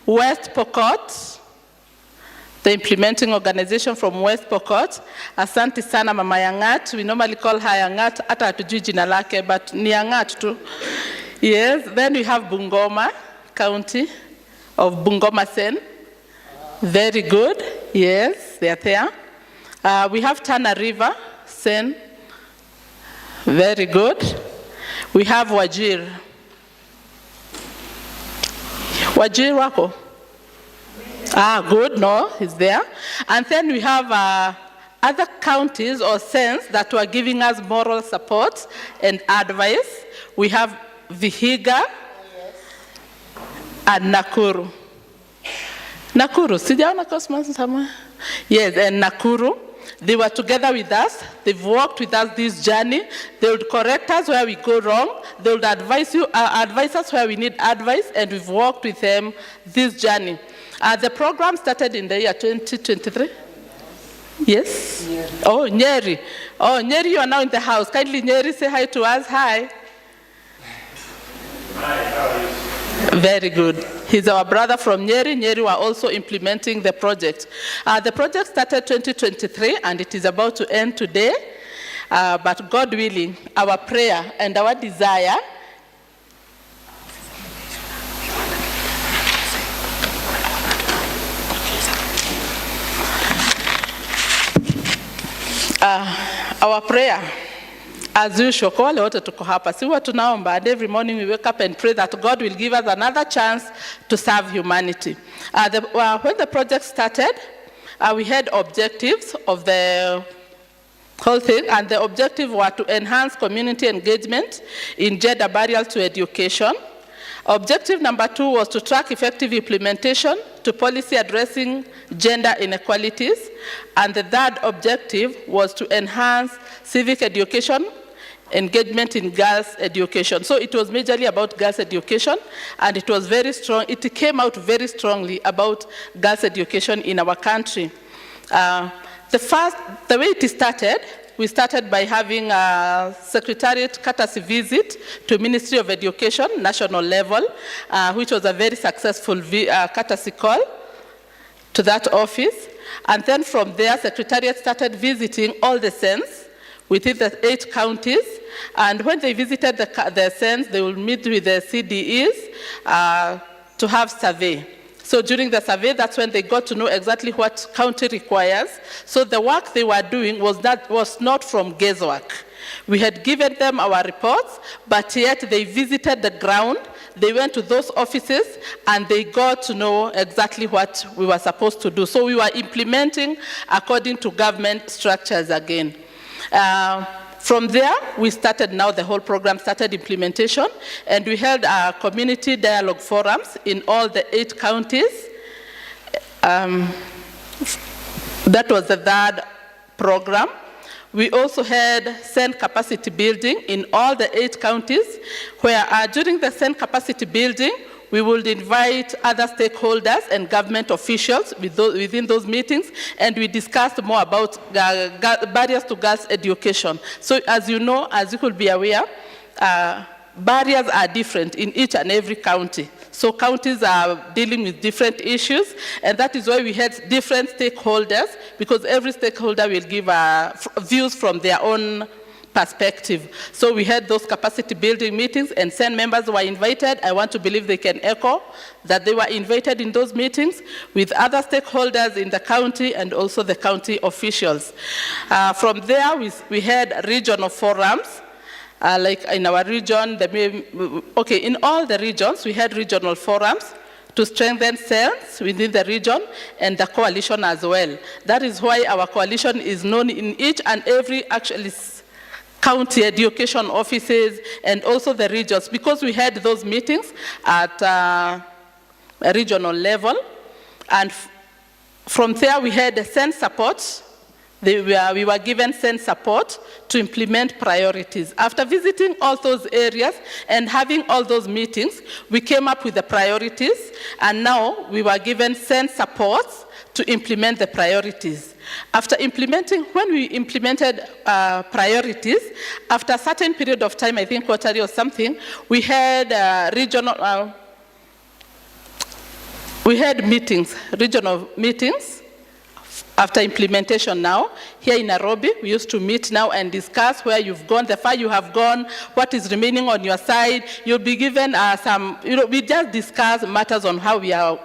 West Pokot? the implementing organization from West Pokot. Asante sana Mama Yangat. We normally call her Yangat, hata hatujui jina lake, but ni Yangat tu. Yes, then we have Bungoma County of Bungoma Sen. Very good, yes, they are there. We have Tana River Sen. Very good. We have Wajir. Wajir wako? Good, no, he's there. And then we have other counties or sens that were giving us moral support and advice. We have Vihiga and Nakuru. Nakuru, sijaona Cosmos somewhere? Yes, and Nakuru. They were together with us. They've walked with us this journey. They would correct us where we go wrong. They would advise us where we need advice, and we've walked with them this journey. The program started in the year 2023. Yes? Nyeri. Oh, Nyeri. Oh, Nyeri, you are now in the house. Kindly, Nyeri, say hi to us. Hi. Hi, how are you? Very good. He's our brother from Nyeri. Nyeri were also implementing the project. The project started 2023, and it is about to end today. But God willing, our prayer and our desire as usual, kwa wale wote tuko hapa, si huwa tunaomba, and every morning we wake up and pray that God will give us another chance to serve humanity. When the project started, we had objectives of the whole thing, and the objective was to enhance community engagement in gender barriers to education. Objective number 2 was to track effective implementation to policy addressing gender inequalities. And the third objective was to enhance civic education engagement in girls' education. So it was majorly about girls' education, and it was very strong. It came out very strongly about girls' education in our country. The way it started, we started by having a Secretariat courtesy visit to Ministry of Education, national level, which was a very successful courtesy call to that office. And then from there, Secretariat started visiting all the SENS within the 8 counties. And when they visited the SENS, they will meet with the CDEs to have survey. So during the survey, that's when they got to know exactly what county requires. So the work they were doing was not from guesswork. We had given them our reports, but yet they visited the ground, they went to those offices, and they got to know exactly what we were supposed to do. So we were implementing according to government structures again. From there, we started now, the whole program started implementation, and we held community dialogue forums in all the 8 counties. That was the third program. We also had SEN capacity building in all the 8 counties, where during the SEN capacity building, we would invite other stakeholders and government officials within those meetings, and we discussed more about barriers to girls' education. So as you know, as you could be aware, barriers are different in each and every county. So counties are dealing with different issues, and that is why we had different stakeholders, because every stakeholder will give views from their own perspective. So we had those capacity building meetings, and SEN members were invited. I want to believe they can echo that they were invited in those meetings with other stakeholders in the county and also the county officials. From there, we had regional forums. Like in our region, in all the regions, we had regional forums to strengthen SENS within the region and the coalition as well. That is why our coalition is known in each and every county education offices and also the regions, because we had those meetings at a regional level. And from there, we had SEN support. We were given SEN support to implement priorities. After visiting all those areas and having all those meetings, we came up with the priorities, and now we were given SEN support to implement the priorities. After implementing, when we implemented priorities, after a certain period of time, I think quarterly or something, we had regional meetings after implementation now, here in Nairobi, we used to meet now and discuss where you've gone, the far you have gone, what is remaining on your side. You'll be given we just discuss matters on how we are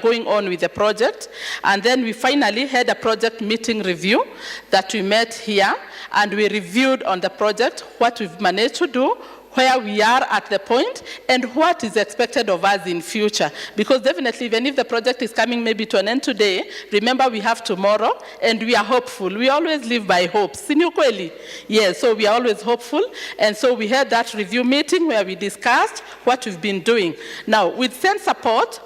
going on with the project. And then we finally had a project meeting review that we met here, and we reviewed on the project, what we've managed to do, where we are at the point, and what is expected of us in future. Because definitely, even if the project is coming maybe to an end today, remember we have tomorrow, and we are hopeful. We always live by hope. Sini ukweli? Yes, so we are always hopeful, and so we had that review meeting where we discussed what we've been doing. Now, with Sense support,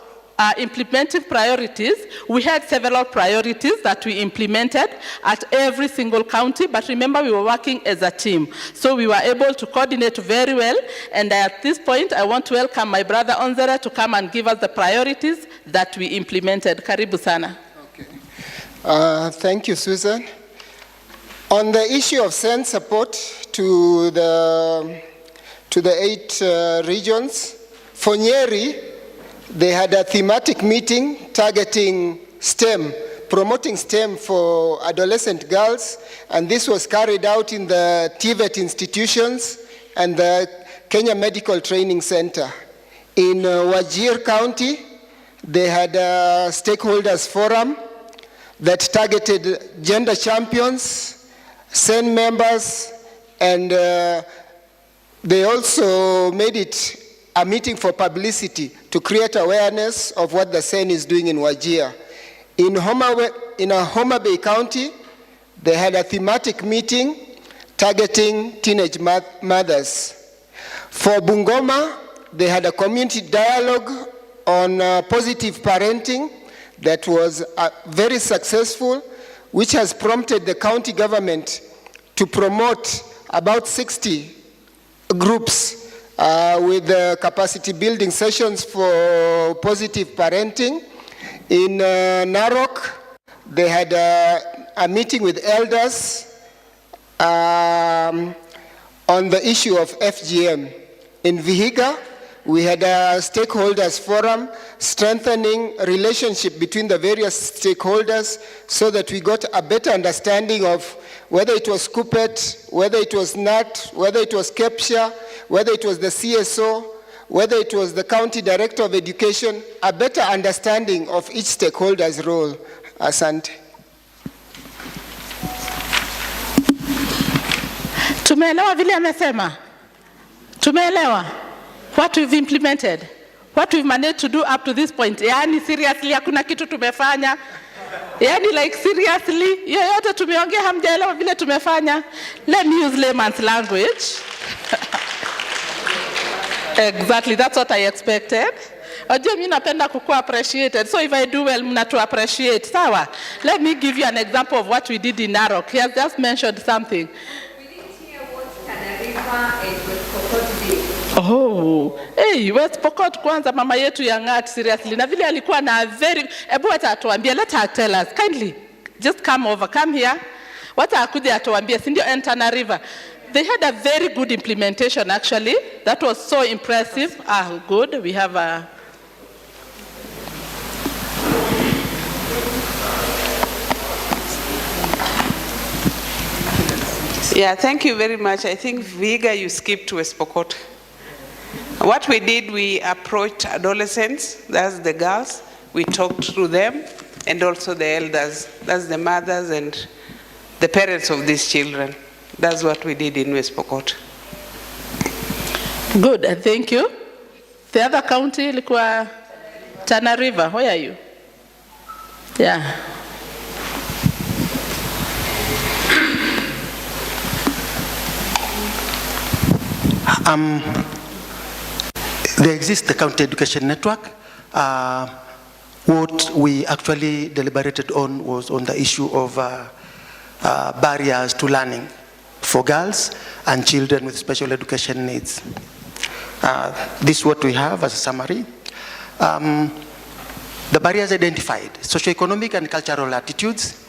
implementing priorities, we had several priorities that we implemented at every single county, but remember we were working as a team. So we were able to coordinate very well, and at this point I want to welcome my brother Onzera to come and give us the priorities that we implemented. Karibu sana. Okay. Thank you, Susan. On the issue of Sense support to the 8 regions, for Nyeri, they had a thematic meeting targeting STEM, promoting STEM for adolescent girls, and this was carried out in the TVET institutions and the Kenya Medical Training Center. In Wajir County, they had a stakeholders forum that targeted gender champions, SEN members, and they also made it a meeting for publicity to create awareness of what the SEN is doing in Wajir. In Homa Bay County, they had a thematic meeting targeting teenage mothers. For Bungoma, they had a community dialogue on positive parenting that was very successful, which has prompted the county government to promote about 60 groups with capacity building sessions for positive parenting. In Narok, they had a meeting with elders on the issue of FGM. In Vihiga, we had a stakeholders forum strengthening relationship between the various stakeholders so that we got a better understanding of whether it was KUPPET, whether it was NAT, whether it was KEPSHA, whether it was the CSO, whether it was the County Director of Education, a better understanding of each stakeholder's role. Asante. Tumeelewa vile amesema? Tumeelewa what we've implemented, what we've managed to do up to this point. Yani seriously hakuna kitu tumefanya. Yani like seriously, yoyote tumeongea hamjaelewa vile tumefanya. Let me use layman's language. Exactly, that's what I expected. Ajua mimi napenda kukuwa appreciated. So if I do well, mna to appreciate. Sawa? Let me give you an example of what we did in Narok. He has just mentioned something. We didn't hear what Tanariva and West Pokot did. Oh, hey, West Pokot kwanza mama yetu ya Ngat, seriously. Na vile alikuwa na very, ebu hata atuambie, let her tell us, kindly, just come over, come here. Wata akuje atuambie, sindio Tanariva. They had a very good implementation, actually. That was so impressive. Good. We have a... Yeah, thank you very much. I think, Viga, you skipped West Pokot. What we did, we approached adolescents, that's the girls. We talked to them, and also the elders. That's the mothers and the parents of these children. That's what we did in West Pokot. Good, thank you. The other county, ilikuwa Tana River. Where are you? Yeah. There exists the county education network. What we actually deliberated on was on the issue of barriers to learning for girls and children with special education needs. This is what we have as a summary. The barriers identified: socioeconomic and cultural attitudes.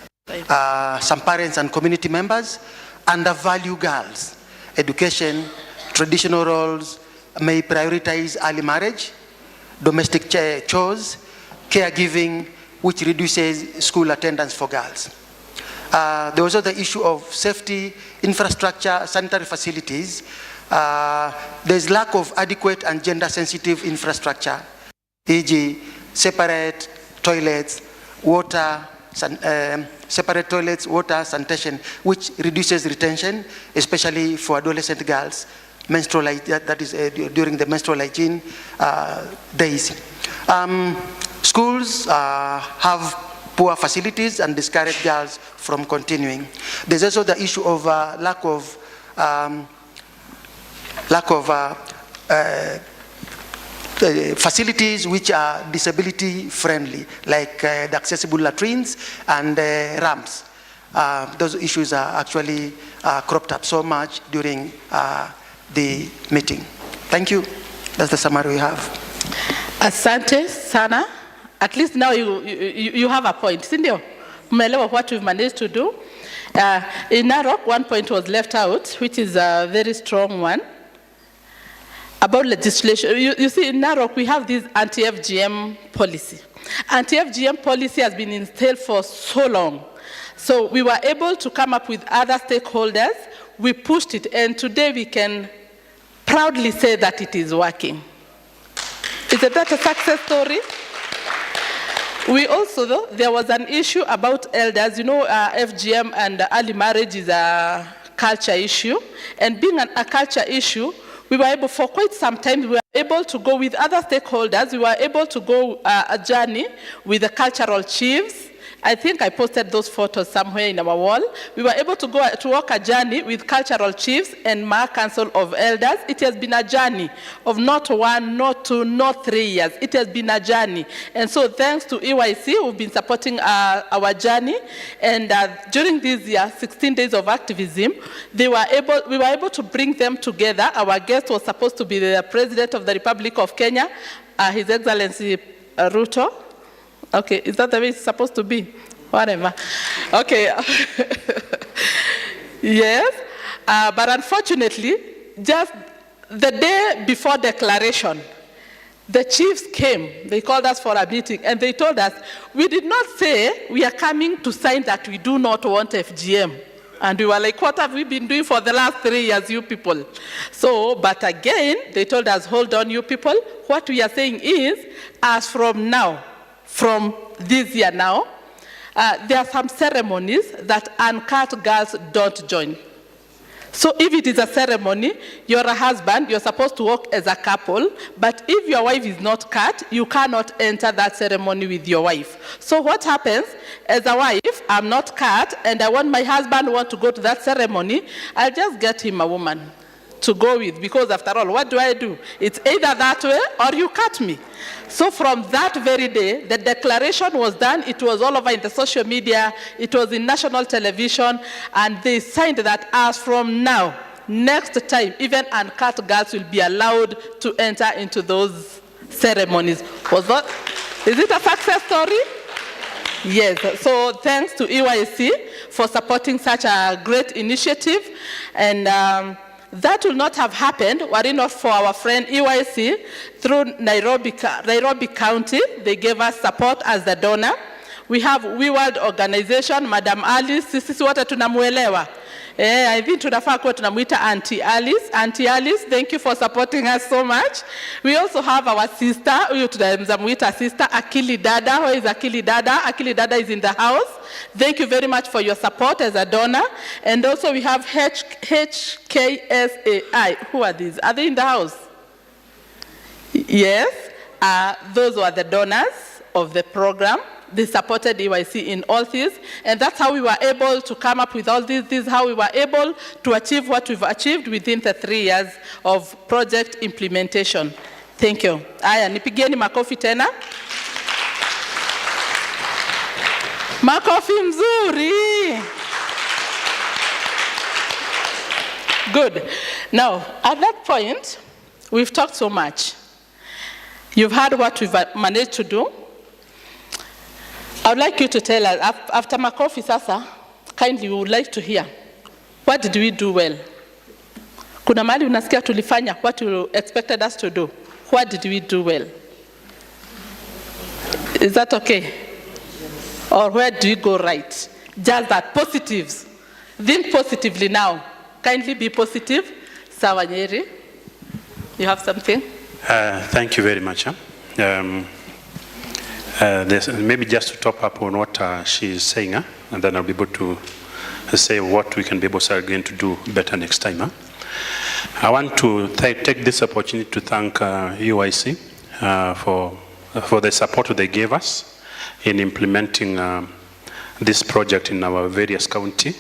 Some parents and community members undervalue girls. Education, traditional roles may prioritize early marriage, domestic chores, caregiving, which reduces school attendance for girls. There was also the issue of safety, infrastructure, sanitary facilities. There's lack of adequate and gender-sensitive infrastructure, e.g. separate toilets, water, sanitation, which reduces retention, especially for adolescent girls, that is during the menstrual hygiene days. Schools have poor facilities and discourage girls from continuing. There's also the issue of lack of facilities which are disability friendly, like the accessible latrines and ramps. Those issues are actually cropped up so much during the meeting. Thank you. That's the summary we have. Asante sana. At least now you have a point. Sindio, mmelewa what we've managed to do. In Narok, one point was left out, which is a very strong one, about legislation. You see, in Narok, we have this anti-FGM policy. Anti-FGM policy has been instilled for so long. So we were able to come up with other stakeholders. We pushed it, and today we can proudly say that it is working. Isn't that a success story? We also, though, there was an issue about elders. You know, FGM and early marriage is a culture issue. And being a culture issue, we were able, for quite some time, we were able to go with other stakeholders. We were able to go a journey with the cultural chiefs. I think I posted those photos somewhere in our wall. We were able to go to walk a journey with cultural chiefs and Mar Council of Elders. It has been a journey of not 1, not 2, not 3 years. It has been a journey. And so thanks to EYC, who've been supporting our journey. And during these 16 days of activism, we were able to bring them together. Our guest was supposed to be the President of the Republic of Kenya, His Excellency Ruto. Okay, is that the way it's supposed to be? Whatever. Okay. Yes, but unfortunately, just the day before declaration, the chiefs came. They called us for a meeting, and they told us, we did not say we are coming to sign that we do not want FGM. And we were like, what have we been doing for the last 3 years, you people? So, but again, they told us, hold on, you people. What we are saying is, as from now, from this year now, there are some ceremonies that uncut girls don't join. So if it is a ceremony, you're a husband, you're supposed to work as a couple, but if your wife is not cut, you cannot enter that ceremony with your wife. So what happens, as a wife, I'm not cut, and I want my husband to go to that ceremony, I'll just get him a woman to go with, because after all, what do? It's either that way or you cut me. So from that very day, the declaration was done. It was all over in the social media. It was in national television, and they signed that as from now, next time, even uncut girls will be allowed to enter into those ceremonies. Is it a success story? Yes, so thanks to EYC for supporting such a great initiative, and that will not have happened were it not for our friend EYC through Nairobi County. They gave us support as the donor. We have We World Organization, Madam Alice, sisi wote tunamuelewa. I think tunafaa kuwa tunamuita Auntie Alice. Auntie Alice, thank you for supporting us so much. We also have our sister, huyu tunamuita sister Akili Dada. Where is Akili Dada? Akili Dada is in the house. Thank you very much for your support as a donor. And also we have HKSAI. Who are these? Are they in the house? Yes. Those were the donors of the program. They supported EYC in all this, and that's how we were able to come up with all this. This is how we were able to achieve what we've achieved within the 3 years of project implementation. Thank you. Aya, nipigeni makofi tena. Makofi mzuri. Good. Now, at that point, we've talked so much. You've heard what we've managed to do. I would like you to tell us, after makofi sasa, kindly we would like to hear, what did we do well? Kuna mali unasikia tulifanya what you expected us to do. What did we do well? Is that okay? Or where do we go right? just that, positives. Think positively now. Kindly be positive. Sawa Nyeri, you have something? Thank you very much. Maybe just to top up on what she's saying, and then I'll be able to say what we can be able to going to do better next time. I want to take this opportunity to thank UIC for the support they gave us in implementing this project in our various county.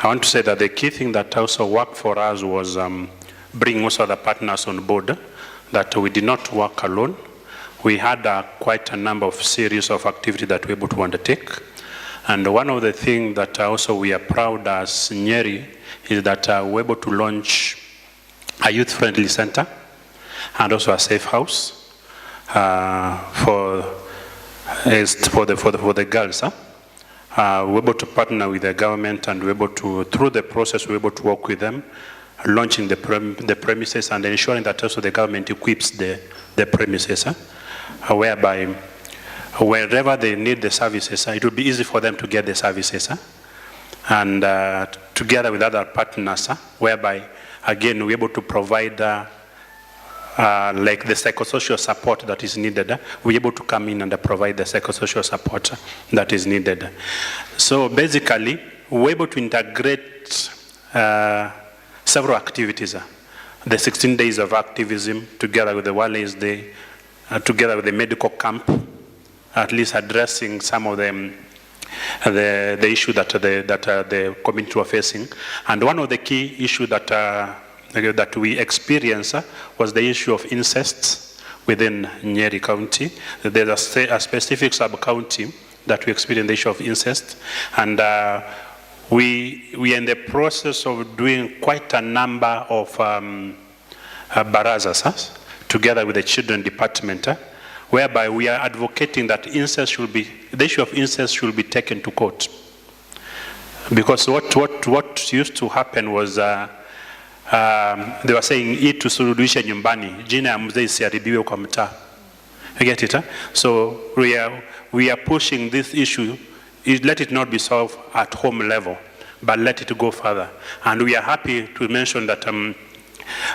I want to say that the key thing that also worked for us was bringing also the partners on board, that we did not work alone. We had quite a number of series of activities that we were able to undertake. And one of the things that also we are proud as Nyeri is that we were able to launch a youth-friendly center and also a safe house for the girls. We were able to partner with the government, and we were able to, through the process, we were able to work with them, launching the premises and ensuring that also the government equips the premises, whereby wherever they need the services, it will be easy for them to get the services. And together with other partners, whereby, again, we're able to provide like the psychosocial support that is needed. We're able to come in and provide the psychosocial support that is needed. So basically, we're able to integrate several activities. The 16 days of activism, together with the Wales Day, together with the medical camp, at least addressing some of them, the issue that the community were facing. And one of the key issues that we experienced was the issue of incest within Nyeri County. There's a specific sub-county that we experienced the issue of incest. And we are in the process of doing quite a number of barazas together with the children department, whereby we are advocating that the issue of incest should be taken to court. Because what used to happen was they were saying hii tusuluhishe nyumbani, jina ya mzee isiharibiwe kwa mtaa. You get it? So we are pushing this issue, let it not be solved at home level, but let it go further. And we are happy to mention that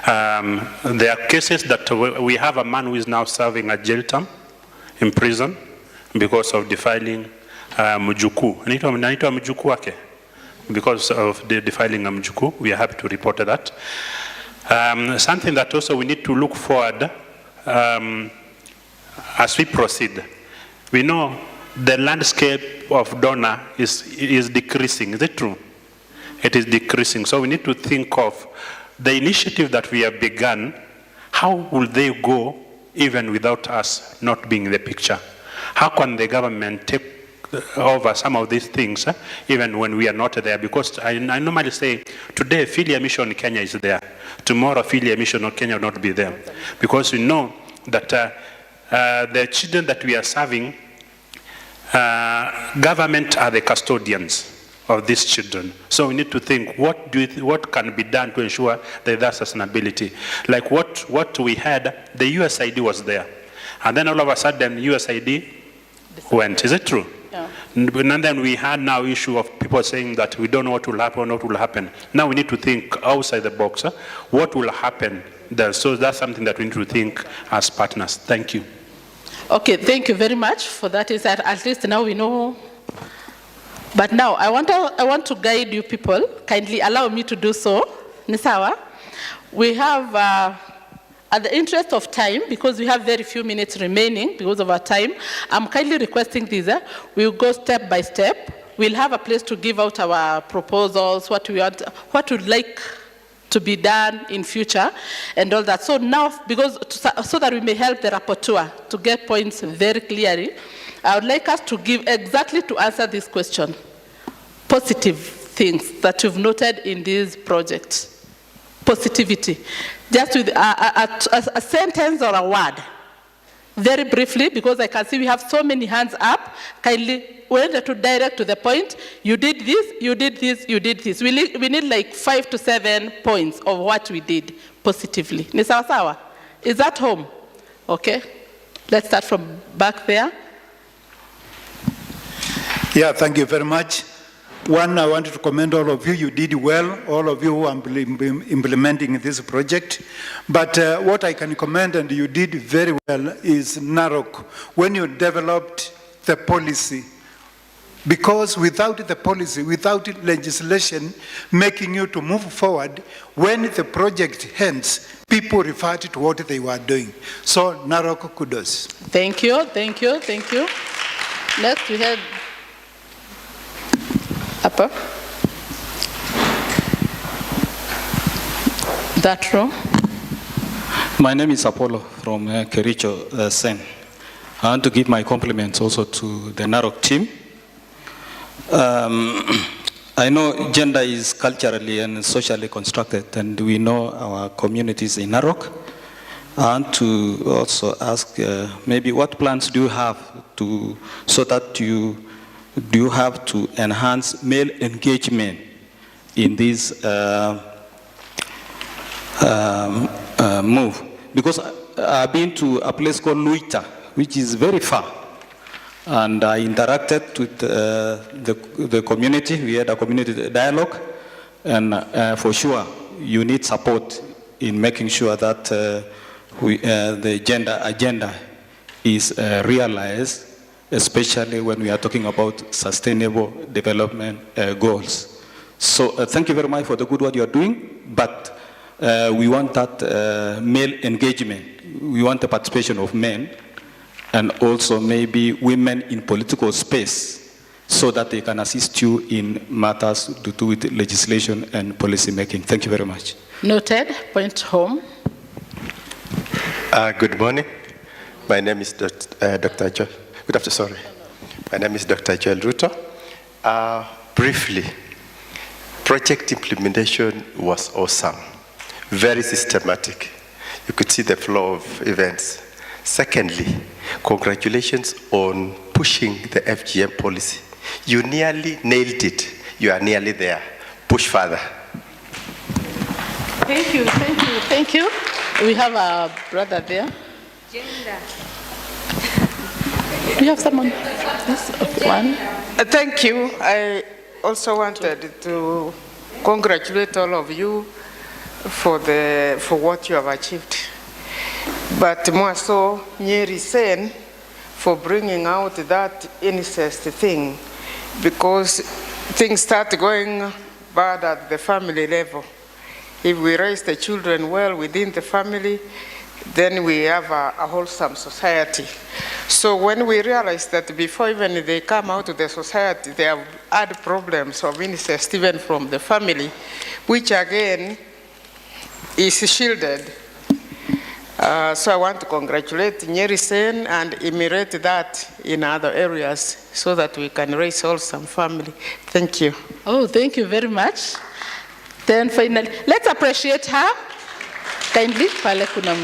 there are cases that we have a man who is now serving a jail term in prison because of defiling mjukuu. Anaitwa mjukuu wake. Because of the defiling a mjukuu, we are happy to report that. Something that also we need to look forward as we proceed. We know the landscape of donor is decreasing. Is it true? It is decreasing. So we need to think of the initiative that we have begun. How will they go even without us not being in the picture? How can the government take over some of these things even when we are not there? Because I normally say today Filia Mission Kenya is there. Tomorrow Filia Mission Kenya will not be there. Because we know that the children that we are serving, government are the custodians of these children. So we need to think, what can be done to ensure that there's sustainability? Like what we had, the USAID was there. And then all of a sudden, USAID went. Is it true? Yeah. And then we had now issue of people saying that we don't know what will happen. Now we need to think outside the box. What will happen there? So that's something that we need to think as partners. Thank you. Okay, thank you very much for that insight. At least now we know. But now I want to guide you people. Kindly allow me to do so. Nisawa, we have, at the interest of time, because we have very few minutes remaining because of our time, I'm kindly requesting this. We'll go step by step. We'll have a place to give out our proposals, what we want, what we'd like to be done in future, and all that. So now, so that we may help the rapporteur to get points very clearly, I would like us to give exactly to answer this question, positive things that you've noted in this project. Positivity. Just with a sentence or a word. Very briefly, because I can see we have so many hands up. Kindly, we need to direct to the point. You did this, you did this, you did this. We need like 5 to 7 points of what we did positively. Ni sawa sawa? Is that home? Okay. Let's start from back there. Yeah, thank you very much. One, I wanted to commend all of you. You did well, all of you who are implementing this project. But what I can commend, and you did very well, is Narok, when you developed the policy. Because without the policy, without legislation making you to move forward, when the project ends, people referred to what they were doing. So, Narok, kudos. Thank you, thank you, thank you. Next we have Upper. That row. My name is Apollo from Kericho, Sen. I want to give my compliments also to the Narok team. I know gender is culturally and socially constructed, and we know our communities in Narok. I want to also ask maybe what plans do you have so that do you have to enhance male engagement in this move? Because I've been to a place called Luita, which is very far. And I interacted with the community. We had a community dialogue. And for sure, you need support in making sure that the gender agenda is realized, especially when we are talking about sustainable development goals. So thank you very much for the good work you are doing, but we want that male engagement. We want the participation of men and also maybe women in political space so that they can assist you in matters to do with legislation and policy making. Thank you very much. Noted. Point home. Good morning. My name is Dr. Joel. Good afternoon, sorry. My name is Dr. Joel Ruto. Briefly, project implementation was awesome, very systematic. You could see the flow of events. Secondly, congratulations on pushing the FGM policy. You nearly nailed it. You are nearly there. Push further. Thank you, thank you, thank you. We have a brother there. Gender. We have someone. Yes, one. Thank you. I also wanted to congratulate all of you for what you have achieved. But more so, Nyeri Sen for bringing out that incest thing, because things start going bad at the family level. If we raise the children well within the family, then we have a wholesome society. So when we realize that before even they come out to the society, they have had problems of incest even from the family, which again is shielded. So I want to congratulate Nyeri Sen and emulate that in other areas so that we can raise wholesome family. Thank you. Oh, thank you very much. Then finally, let's appreciate her. Kindly, pale kuna.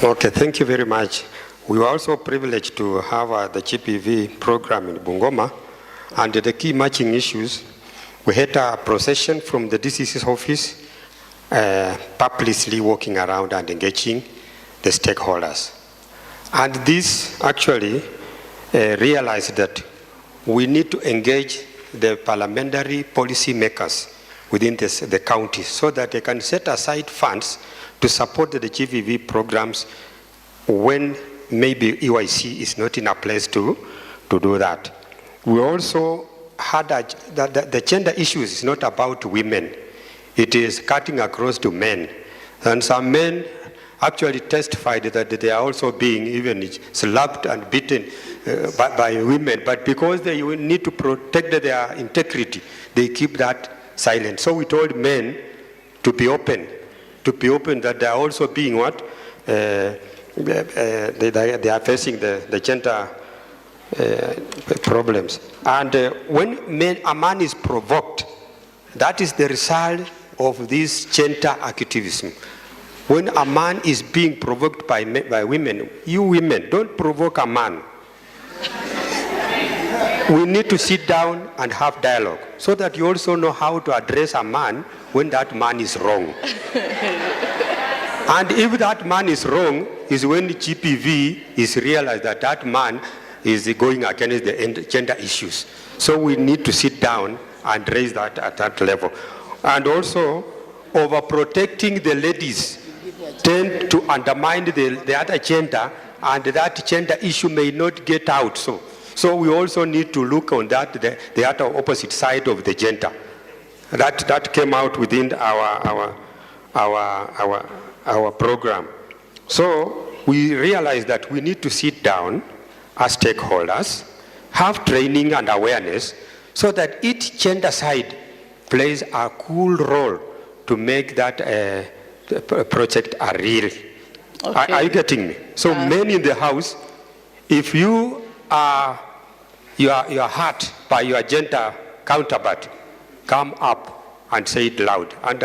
Okay, thank you very much. We were also privileged to have the GPV program in Bungoma, and the key matching issues, we had a procession from the DCC's office, publicly walking around and engaging the stakeholders. And this actually realized that we need to engage the parliamentary policy makers within the county so that they can set aside funds to support the GVV programs when maybe EYC is not in a place to do that. We also had the gender issues is not about women. It is cutting across to men. And some men actually testified that they are also being even slapped and beaten by women. But because they need to protect their integrity, they keep that silent. So we told men to be open that they are also being what? They are facing the gender problems. And when a man is provoked, that is the result of this gender activism. When a man is being provoked by women, you women, don't provoke a man. We need to sit down and have dialogue so that you also know how to address a man when that man is wrong. And if that man is wrong, is when GPV is realized that that man is going against the gender issues. So we need to sit down and raise that at that level. And also, overprotecting the ladies tend to undermine the other gender, and that gender issue may not get out. So we also need to look on that, the other opposite side of the gender. That came out within our program. So we realized that we need to sit down as stakeholders, have training and awareness, so that each gender side plays a cool role to make that project a real. Okay. Are you getting me? So men in the house, if you are hurt by your gender counterpart, come up and say it loud. And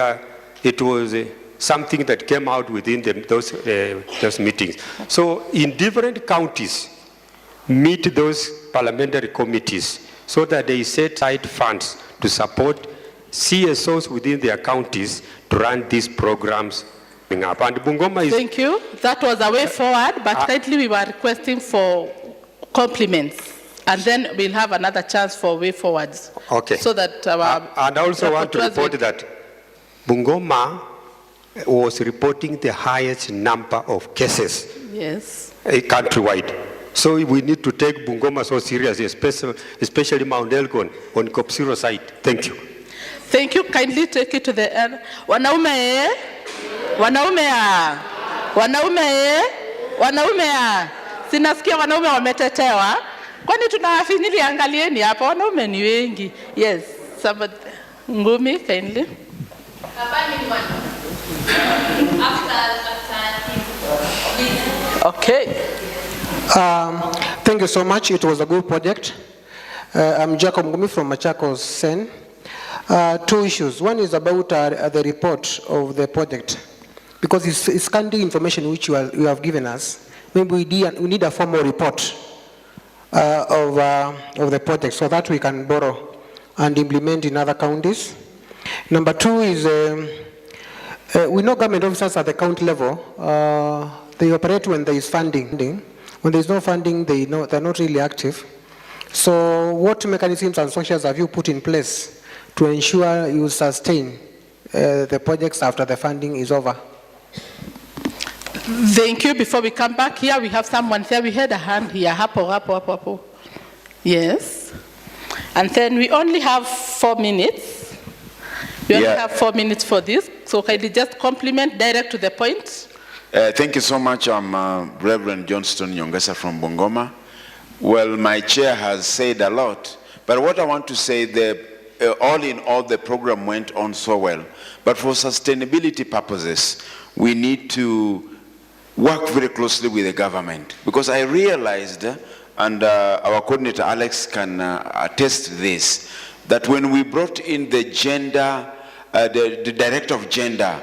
it was something that came out within those meetings. So in different counties, meet those parliamentary committees so that they set aside funds to support CSOs within their counties to run these programs. And Bungoma is... Thank you. That was a way forward, but kindly we were requesting for compliments. And then we'll have another chance for way forwards. Okay. So that our... and I also want to report that Bungoma was reporting the highest number of cases. Yes. Countrywide. So we need to take Bungoma so seriously, especially Mount Elgon on Kopsiro side. Thank you. Thank you. Kindly take it to the end. Wanaume, wanaume, wanaume, wanaume. Sinasikia wanaume wametetewa. Kwani tunawafinyili, angalieni hapa, wanaume ni wengi. Yes. Somebody, Ngumi, kindly. Okay. Thank you so much. It was a good project. I'm Jacob Ngumi from Machakos Sen. Two issues. One is about the report of the project, because it's scanty information which you have given us. Maybe we need a formal report of the project so that we can borrow and implement in other counties. Number two is we know government officers at the county level, they operate when there is funding. When there is no funding, they're not really active. So what mechanisms and socials have you put in place to ensure you sustain the projects after the funding is over? Thank you. Before we come back here, we have someone here. We had a hand here. Hapo. Yes. And then we only have 4 minutes. We only have 4 minutes for this. So can you just compliment direct to the point? Thank you so much. I'm Reverend Johnston Nyongesa from Bungoma. Well, my chair has said a lot, but what I want to say, all in all, the program went on so well. But for sustainability purposes, we need to work very closely with the government, because I realized, and our coordinator Alex can attest this, that when we brought in the gender, the director of gender,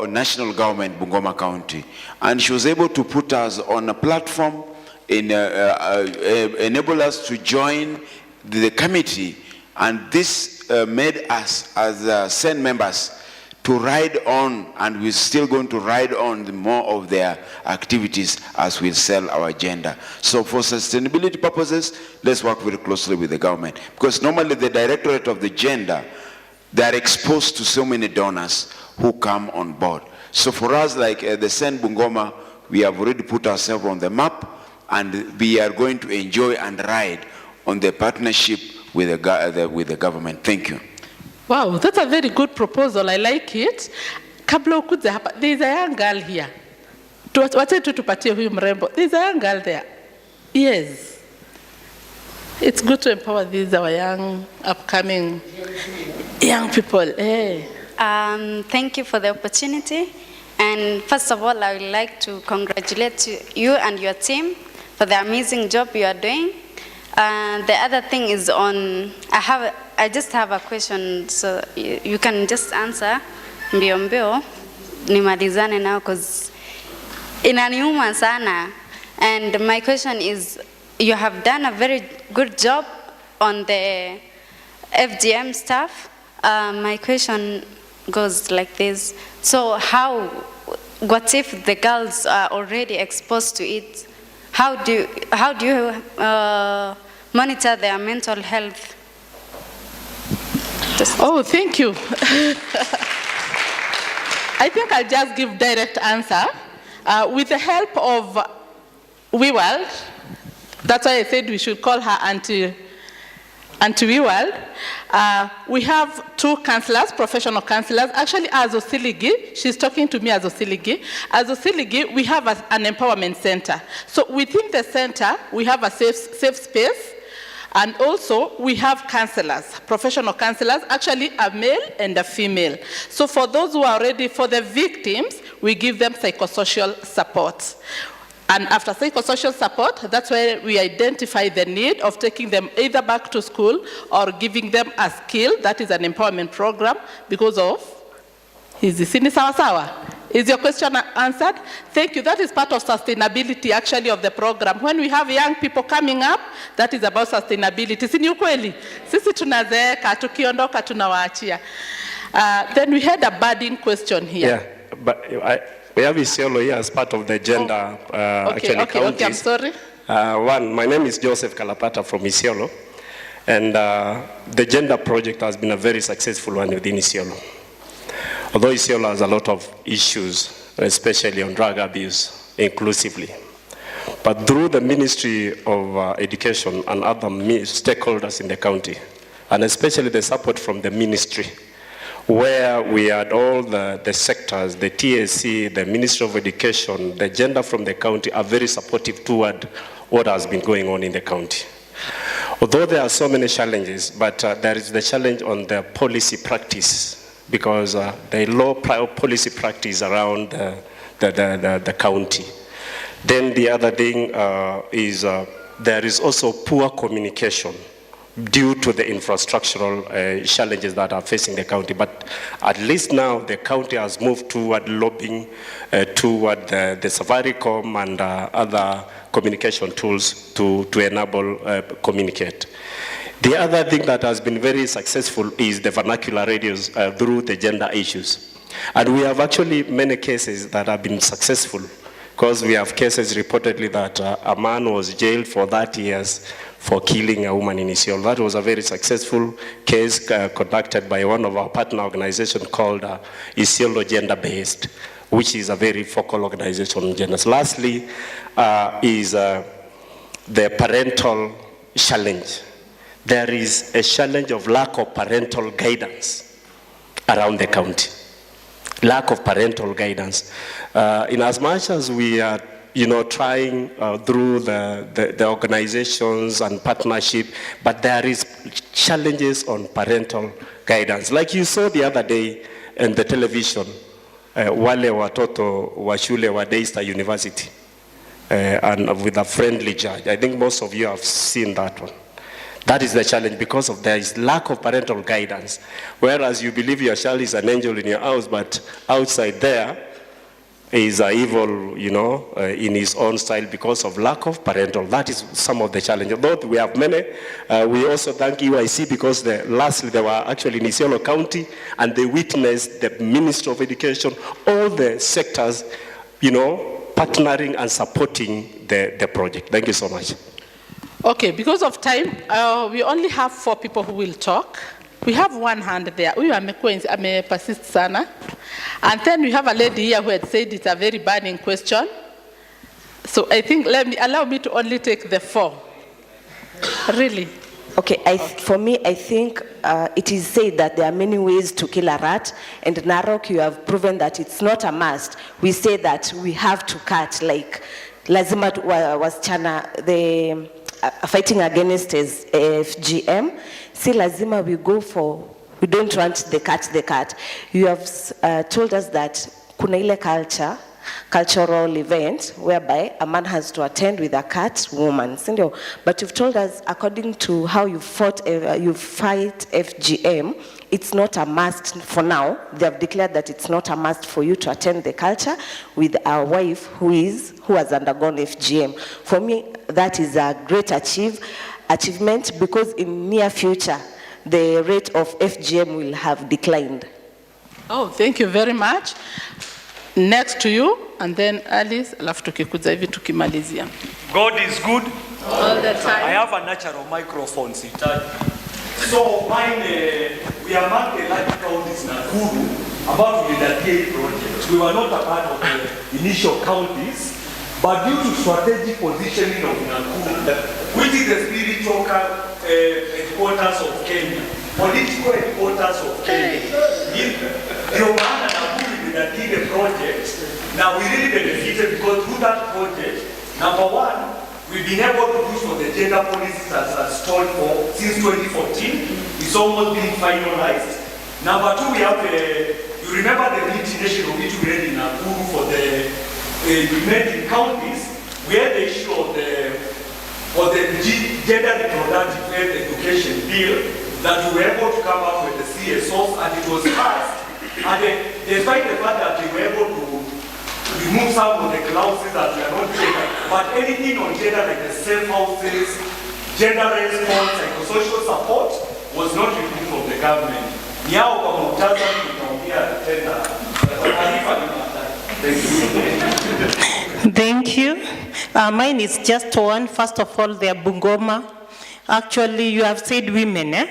national government, Bungoma County, and she was able to put us on a platform, enable us to join the committee, and this made us as Sen members to ride on, and we're still going to ride on the more of their activities as we sell our agenda. So for sustainability purposes, let's work very closely with the government, because normally the directorate of the gender, they're exposed to so many donors who come on board. So for us, like the Sen Bungoma, we have already put ourselves on the map, and we are going to enjoy and ride on the partnership with the government. Thank you. Wow, that's a very good proposal. I like it. Kabla ukuje hapa, there's a young girl here. Wacha tu tupatie huyu mrembo. There's a young girl there. Yes. It's good to empower these our young, upcoming young people. Hey. Thank you for the opportunity. And first of all, I would like to congratulate you and your team for the amazing job you are doing. The other thing is I just have a question, so you can just answer mbio mbio nimalizane now, because inaniuma sana. And my question is, you have done a very good job on the FGM stuff. My question goes like this: so what if the girls are already exposed to it? how do you monitor their mental health? Oh, thank you. I think I'll just give direct answer. With the help of WeWorld, that's why I said we should call her Auntie WeWorld. We have 2 counselors, professional counselors. Actually, as Osiligi, she's talking to me as Osiligi. As Osiligi, we have an empowerment center. So within the center, we have a safe space. And also, we have counselors, professional counselors, actually a male and a female. So for those who are ready for the victims, we give them psychosocial support. And after psychosocial support, that's where we identify the need of taking them either back to school or giving them a skill. That is an empowerment program because of, is this in sawa? Is your question answered? Thank you. That is part of sustainability, actually, of the program. When we have young people coming up, that is about sustainability. Si ni ukweli? Sisi tunazeeka, tukiondoka tunawaachia. Then we had a burning question here. Yeah, but we have Isiolo here as part of the gender Okay, I'm sorry. My name is Joseph Kalapata from Isiolo, and the gender project has been a very successful one within Isiolo. Although Isiolo has a lot of issues, especially on drug abuse, inclusively. But through the Ministry of Education and other stakeholders in the county, and especially the support from the ministry, where we had all the sectors, the TSC, the Ministry of Education, the gender from the county are very supportive toward what has been going on in the county. Although there are so many challenges, but there is the challenge on the policy practice, because the low policy practice around the county. Then the other thing is there is also poor communication due to the infrastructural challenges that are facing the county. But at least now the county has moved toward lobbying toward the Safaricom and other communication tools to enable communicate. The other thing that has been very successful is the vernacular radios through the gender issues. And we have actually many cases that have been successful, because we have cases reportedly that a man was jailed for 30 years for killing a woman in Isiolo. That was a very successful case conducted by one of our partner organizations called Isiolo Gender Based, which is a very focal organization on genders. Lastly is the parental challenge. There is a challenge of lack of parental guidance around the county. Lack of parental guidance. In as much as we are trying through the organizations and partnership, but there is challenges on parental guidance. Like you saw the other day in the television, wale watoto wa shule wa Daystar University, and with a friendly judge. I think most of you have seen that one. That is the challenge, because of there is lack of parental guidance. Whereas you believe your child is an angel in your house, but outside there is evil, in his own style because of lack of parental. That is some of the challenges. Though we have many, we also thank EYC because lastly they were actually in Isiolo County and they witnessed the Ministry of Education, all the sectors, partnering and supporting the project. Thank you so much. Okay, because of time, we only have 4 people who will talk. We have one hand there. I'm persist sana. And then we have a lady here who had said it's a very burning question. So I think allow me to only take the 4. Really? Okay, for me, I think it is said that there are many ways to kill a rat, and Narok, you have proven that it's not a must. We say that we have to cut, like lazima wasichana, the fighting against is FGM. Si lazima we don't want the cat. You have told us that kuna ile cultural event whereby a man has to attend with a cat woman. But you've told us, according to how you fight FGM, it's not a must for now. They have declared that it's not a must for you to attend the culture with a wife who has undergone FGM. For me, that is a great achievement, because in near future, the rate of FGM will have declined. Oh, thank you very much. Next to you, and then Alice, alafu tukikuza hivi tukimalizia. God is good all the time. I have a natural microphone, so mine, we are among the large counties Nakuru about the DA project. We were not a part of the initial counties, but due to strategic positioning of Nakuru, which is the spiritual headquarters of Kenya, political headquarters of Kenya, the Uganda Nakuru that did the project. Now we really benefited because through that project, number one, we've been able to push for the gender policies as stalled for since 2014. It's almost been finalized. Number two, we have you remember the litigation of which we had in Nakuru for the implementing counties. We had the issue of the gender reproductive health education bill that we were able to come up with the CSOs, and it was passed. And despite the fact that we were able to remove some of the clauses that we are not doing, but anything on gender like the safe houses, gender response, psychosocial support was not removed from the government. Niao kwa mutazami nitaongea tena. Thank you. Mine is just one. First of all, they are Bungoma. Actually, you have said women, eh?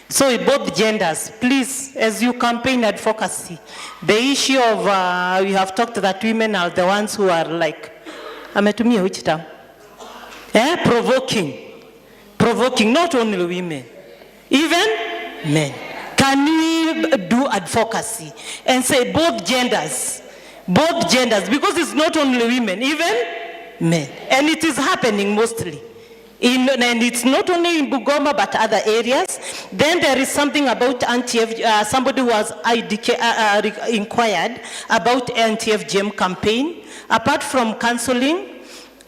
So both genders, please, as you campaign advocacy, the issue of, we have talked that women are the ones who are like, ametumia which term? Provoking, not only women, even men. Can we do advocacy and say both genders, because it's not only women, even men. And it is happening mostly. And it's not only in Bungoma but other areas. Then there is something about somebody who has inquired about anti-FGM campaign. Apart from counseling,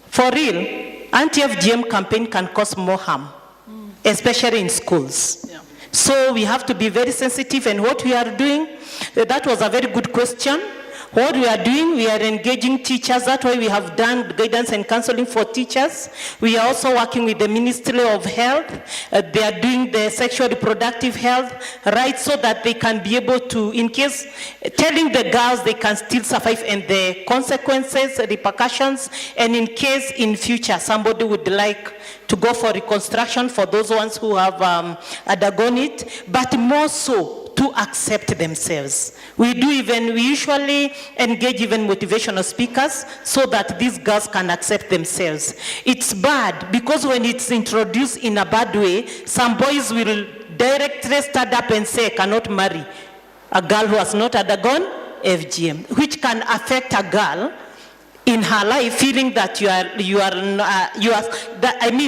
for real, anti-FGM campaign can cause more harm, especially in schools. Yeah. So we have to be very sensitive, and what we are doing, that was a very good question. What we are doing, we are engaging teachers. That's why we have done guidance and counseling for teachers. We are also working with the Ministry of Health. They are doing the sexual reproductive health, right, so that they can be able to, in case, telling the girls they can still survive and the consequences, repercussions, and in case in future somebody would like to go for reconstruction for those ones who have undergone it, but more so, to accept themselves. We usually engage even motivational speakers so that these girls can accept themselves. It's bad because when it's introduced in a bad way, some boys will directly stand up and say, I cannot marry a girl who has not undergone FGM, which can affect a girl in her life, feeling that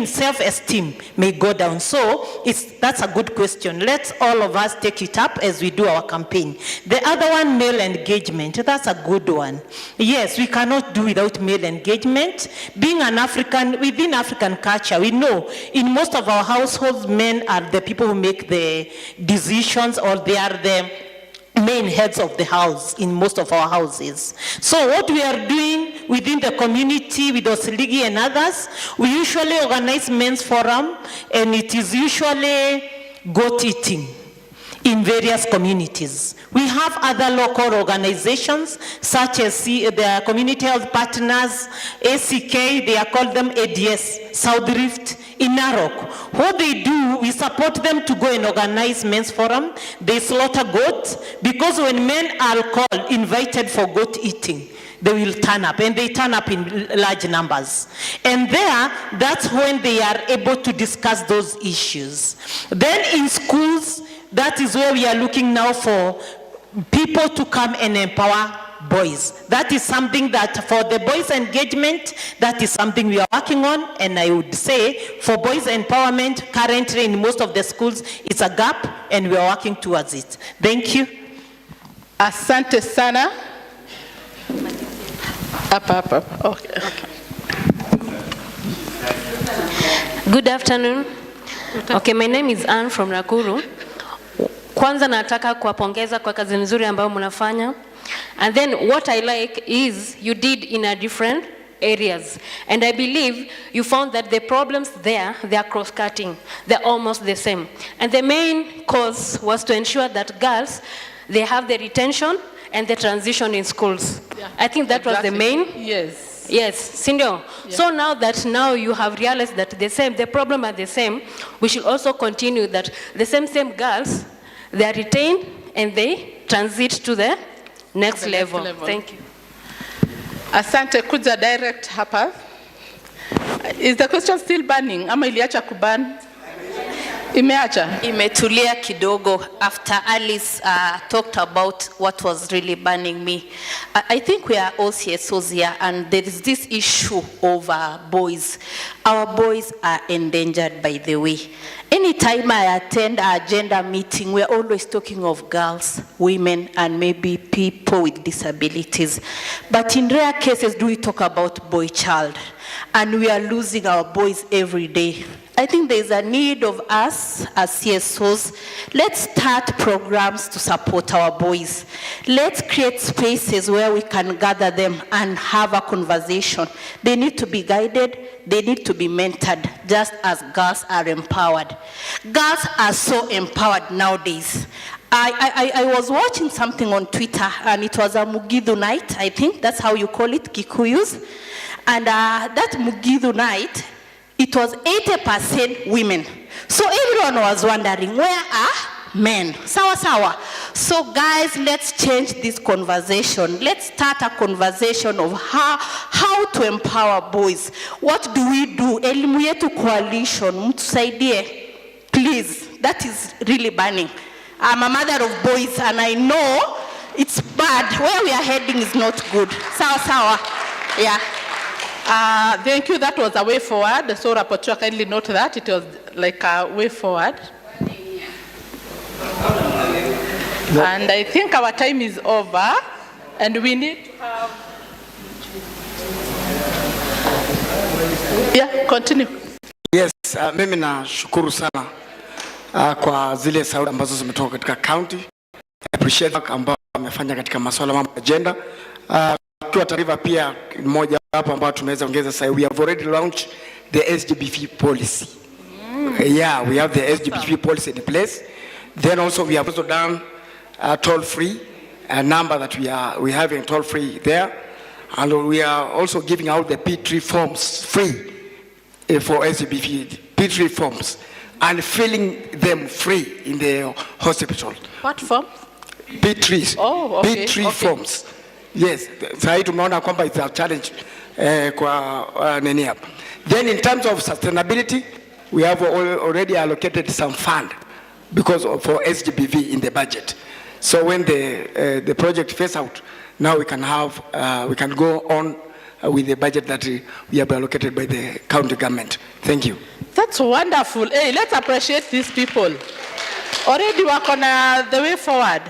self-esteem may go down. So that's a good question. Let's all of us take it up as we do our campaign. The other one, male engagement, that's a good one. Yes, we cannot do without male engagement. Being an African, within African culture, we know in most of our households, men are the people who make the decisions, or they are the main heads of the house in most of our houses. So what we are doing within the community with Osiligi and others, we usually organize men's forum, and it is usually goat eating in various communities. We have other local organizations such as the community health partners, ACK, they are called them ADS, South Rift, in Narok. What they do, we support them to go and organize men's forum. They slaughter goats, because when men are called, invited for goat eating, they will turn up, and they turn up in large numbers. And there, that's when they are able to discuss those issues. Then in schools, that is where we are looking now for people to come and empower boys. That is something that for the boys engagement, that is something we are working on. And I would say for boys empowerment, currently in most of the schools, it's a gap, and we are working towards it. Thank you. Asante sana. Up. Okay. Good afternoon. Okay, my name is Anne from Nakuru. Kwanza nataka kuwapongeza kwa kazi nzuri ambayo mnafanya. And then what I like is you did in a different areas. And I believe you found that the problems there, they are cross-cutting. They're almost the same. And the main cause was to ensure that girls, they have the retention and the transition in schools. Yeah. I think that was the main Yes, Sindio. Yeah. So now that you have realized that the problem are the same, we should also continue that the same girls, they are retained and they transit to the next level. Thank you. Asante, kuja direct hapa. Is the question still burning? Ama iliacha kuban? Imeacha? Imetulia kidogo after Alice talked about what was really burning me. I think we are all CSOs here, and there is this issue of boys. Our boys are endangered, by the way. Anytime I attend our gender meeting, we're always talking of girls, women, and maybe people with disabilities. But in rare cases, do we talk about boy child? And we are losing our boys every day. I think there's a need of us as CSOs. Let's start programs to support our boys. Let's create spaces where we can gather them and have a conversation. They need to be guided. They need to be mentored, just as girls are empowered. Girls are so empowered nowadays. I was watching something on Twitter, and it was a Mugidu night, I think. That's how you call it, Kikuyus. And that Mugidu night, it was 80% women. So everyone was wondering, where are men? Sawa sawa. So guys, let's change this conversation. Let's start a conversation of how to empower boys. What do we do? Elimu yetu coalition, mtusaidie. Please, that is really burning. I'm a mother of boys, and I know it's bad. Where we are heading is not good. Sawa sawa. Yeah. Thank you. That was a way forward. So rapporteur, kindly note that it was like a way forward. And I think our time is over, and we need to have. Yeah, continue. Yes, mimi nashukuru sana kwa zile sauti ambazo zimetoka katika county. I appreciate work ambao wamefanya katika masuala mambo agenda. Kwa taarifa pia moja hapo ambao tumeweza ongeza sasa, we have already launched the SGBV policy. Yeah, we have the SGBV policy in place. Then also we have also done toll free, a number that we having toll free there, and we are also giving out the P3 forms free for SGBV P3 forms and filling them free in the hospital. What form? P3s. Oh, okay. P3 forms. Yes, sasa tumeona kwamba it's a challenge kwa nini hapa. Then in terms of sustainability, we have already allocated some fund because for SGBV in the budget. So when the project phase out, now we can go on with the budget that we have allocated by the county government. Thank you. That's wonderful. Hey, let's appreciate these people. Already work on the way forward.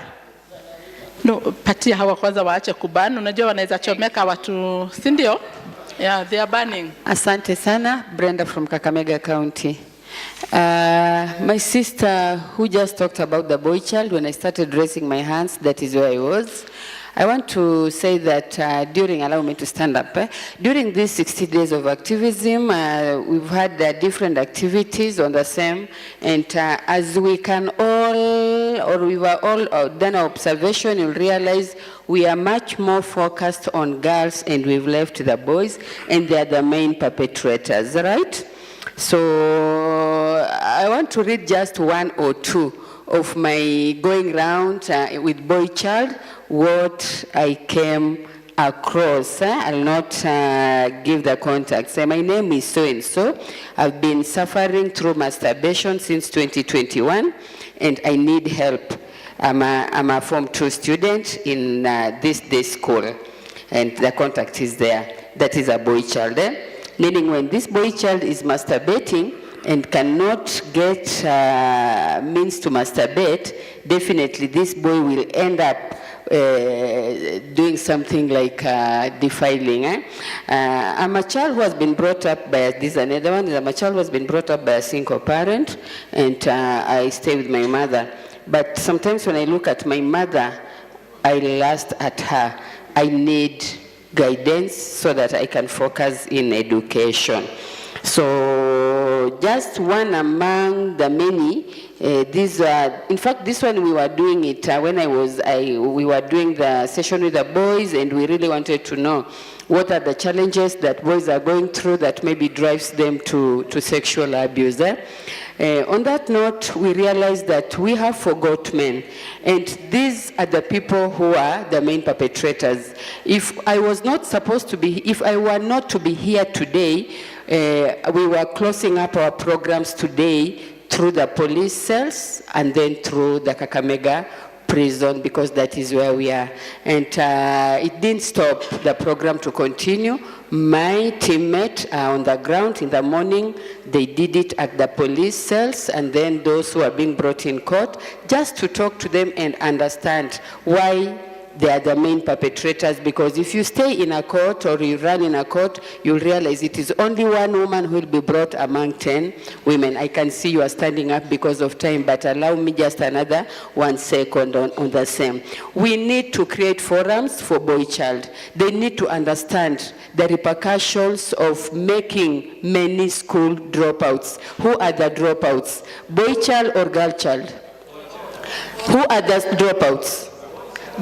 No, patia hawa kwanza waache kubana. Unajua wanaweza chomeka watu, si ndio? Yeah, they are burning. Asante sana, Brenda from Kakamega County. My sister who just talked about the boy child, when I started raising my hands, that is where I was. I want to say that allow me to stand up, during these 60 days of activism, we've had different activities on the same, and as we can all, or we were all done our observation, you'll realize we are much more focused on girls, and we've left the boys, and they are the main perpetrators, right? So I want to read just one or two of my going around with boy child, what I came across. I'll not give the context. My name is so-and-so. I've been suffering through masturbation since 2021, and I need help. I'm a Form 2 student in this day school, and the contact is there. That is a boy child. Meaning when this boy child is masturbating and cannot get means to masturbate, definitely this boy will end up doing something like defiling. I'm a child who has been brought up by, this is another one, I'm a child who has been brought up by a single parent, and I stay with my mother. But sometimes when I look at my mother, I lust at her. I need guidance so that I can focus in education. So just one among the many, in fact this one we were doing it when we were doing the session with the boys, and we really wanted to know what are the challenges that boys are going through that maybe drives them to sexual abuse. On that note, we realize that we have forgot men, and these are the people who are the main perpetrators. If I were not to be here today, we were closing up our programs today through the police cells and then through the Kakamega prison, because that is where we are. And it didn't stop the program to continue. My teammate on the ground in the morning, they did it at the police cells, and then those who are being brought in court, just to talk to them and understand why they are the main perpetrators. Because if you stay in a court or you run in a court, you'll realize it is only one woman who will be brought among 10 women. I can see you are standing up because of time, but allow me just another 1 second on the same. We need to create forums for boy child. They need to understand the repercussions of making many school dropouts. Who are the dropouts? Boy child or girl child? Who are the dropouts?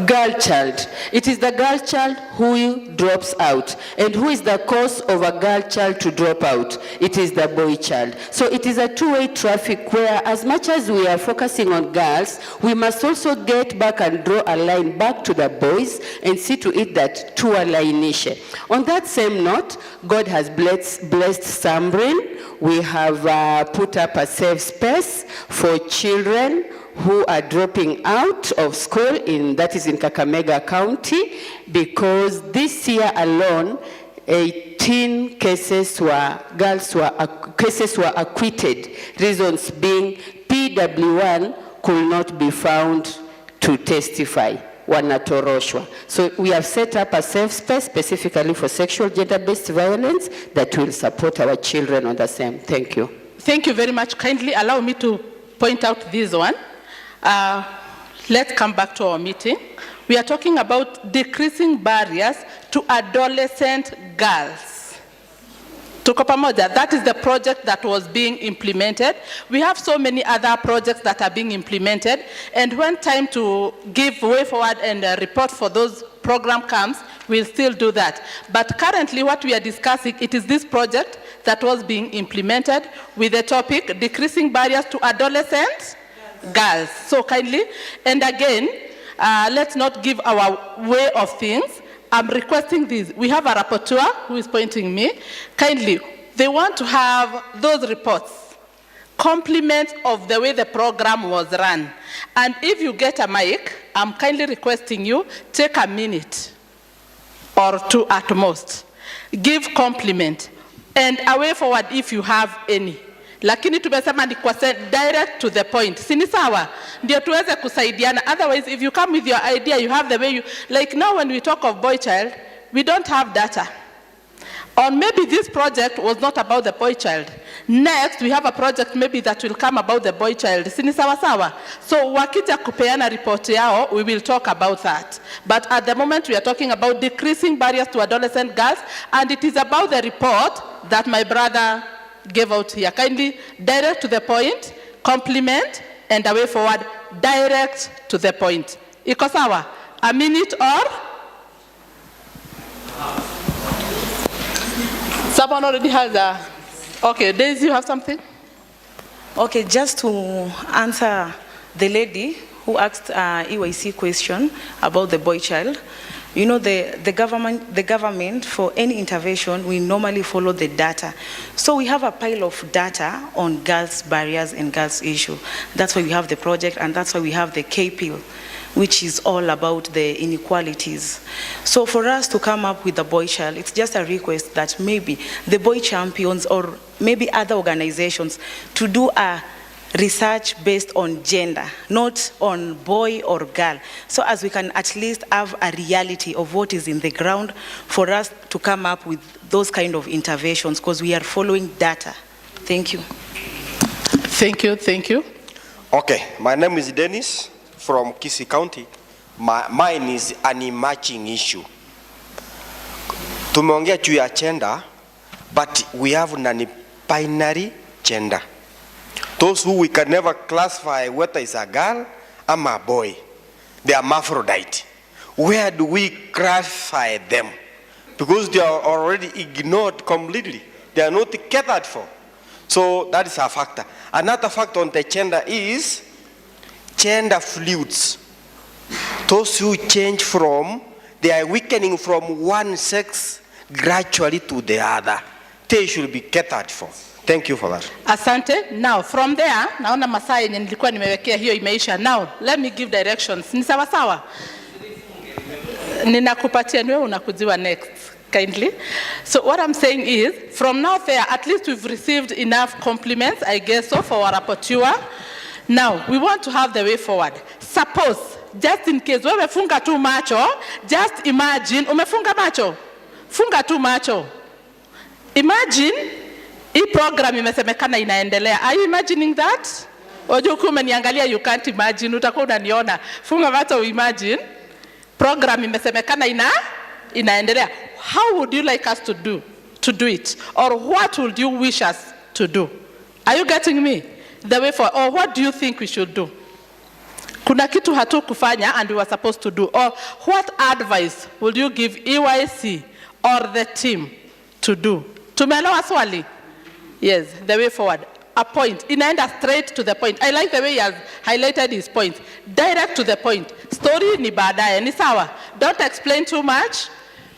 Girl child. It is the girl child who drops out. And who is the cause of a girl child to drop out? It is the boy child. So it is a two-way traffic where, as much as we are focusing on girls, we must also get back and draw a line back to the boys and see to it that tuwalainishe. On that same note, God has blessed Sambrin. We have put up a safe space for children who are dropping out of school, that is in Kakamega County, because this year alone, 18 cases were acquitted, reasons being PW1 could not be found to testify, wanatoroshwa. So we have set up a safe space specifically for sexual gender-based violence that will support our children on the same. Thank you. Thank you very much. Kindly allow me to point out this one. Let's come back to our meeting. We are talking about decreasing barriers to adolescent girls. Tuko pamoja. That is the project that was being implemented. We have so many other projects that are being implemented, and when time to give way forward and report for those program comes, we'll still do that. But currently what we are discussing, it is this project that was being implemented with the topic decreasing barriers to adolescent girls. So kindly, and again, let's not give our way of things. I'm requesting this. We have a rapporteur who is pointing me. Kindly, they want to have those reports, compliments of the way the program was run. And if you get a mic, I'm kindly requesting you, take a minute or two at most. Give compliment and a way forward if you have any. Lakini tumesema ni kwa direct to the point. Sini sawa? Ndio tuweze kusaidiana. Otherwise, if you come with your idea, you have the way you... Like now when we talk of boy child, we don't have data. Or maybe this project was not about the boy child. Next, we have a project maybe that will come about the boy child. Sini sawa sawa? So wakija kupeana report yao, we will talk about that. But at the moment, we are talking about decreasing barriers to adolescent girls, and it is about the report that my brother gave out here. Kindly direct to the point, compliment, and a way forward, direct to the point. Iko sawa? A minute or? Someone already has a... Okay, Daisy, you have something? Okay, just to answer the lady who asked EYC question about the boy child. You know, the government, for any intervention, we normally follow the data. So we have a pile of data on girls' barriers and girls' issue. That's why we have the project, and that's why we have the KPIL, which is all about the inequalities. So for us to come up with the boy child, it's just a request that maybe the boy champions or maybe other organizations to do a research based on gender, not on boy or girl, so as we can at least have a reality of what is in the ground for us to come up with those kind of interventions, because we are following data. Thank you. Thank you, thank you. Okay, my name is Dennis from KICD County. Mine is an emerging issue. Tumeongea juu ya gender, but we have non-binary gender. Those who we can never classify whether it's a girl or a boy. They are hermaphrodite. Where do we classify them? because they are already ignored completely. They are not catered for. So that is a factor. Another factor on the gender is gender fluids. Those who change from, they are weakening from one sex gradually to the other. They should be catered for. Thank you for that. Asante. Now from there, naona masaa yenye nilikuwa nimewekea hiyo imeisha. Now let me give directions. Ni sawa sawa? Ninakupatia niwe unakujiwa next. Kindly. So what I'm saying is, from now there, at least we've received enough compliments, I guess so, for our rapporteur. Now, we want to have the way forward. Suppose, just in case, wewe funga tu macho, just imagine, umefunga macho? Funga tu macho. Imagine, hii program imesemekana inaendelea. Are you imagining that? Ojo umeniangalia, you can't imagine, utakuwa unaniona. Funga macho, imagine. Program imesemekana inaendelea. How would you like us to do it? Or what would you wish us to do? Are you getting me? The way forward. Or what do you think we should do? Kuna kitu hatu kufanya and we were supposed to do. Or what advice would you give EYC or the team to do? Tumeelewa swali? Yes, the way forward. A point. Inaenda straight to the point. I like the way he has highlighted his point. Direct to the point. Story ni baadaye. Ni sawa. Don't explain too much.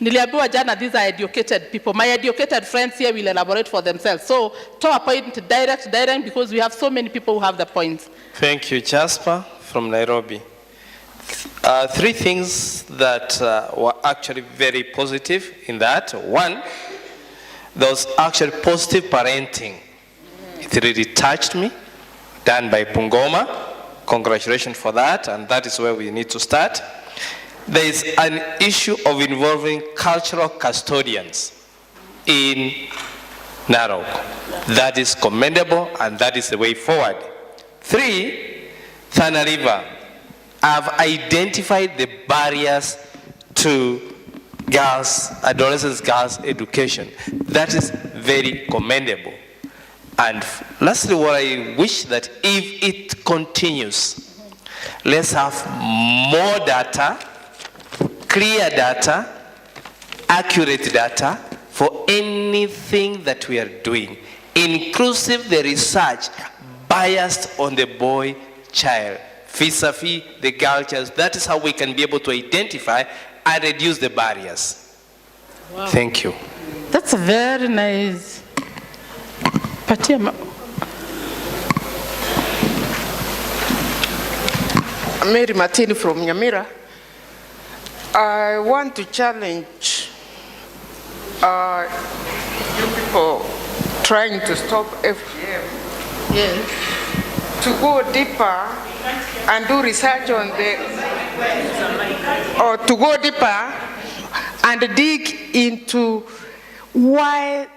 Niliambiwa jana, these are educated people. My educated friends here will elaborate for themselves. So, to a point, direct, because we have so many people who have the points. Thank you, Jasper from Nairobi. Three things that were actually very positive in that. One, there was actually positive parenting. It really touched me, done by Bungoma. Congratulations for that, and that is where we need to start. There is an issue of involving cultural custodians in Narok. That is commendable, and that is the way forward. 3, Tana River. I've identified the barriers to adolescents' girls' education. That is very commendable. And lastly, what I wish that if it continues, let's have more data, clear data, accurate data for anything that we are doing, inclusive the research biased on the boy child, vis-a-vis the girl child. That is how we can be able to identify and reduce the barriers. Wow. Thank you. That's very nice. Mary Martini from Nyamira. I want to challenge you people trying to stop FGM. Yes. To go deeper and do research on or to go deeper and dig into why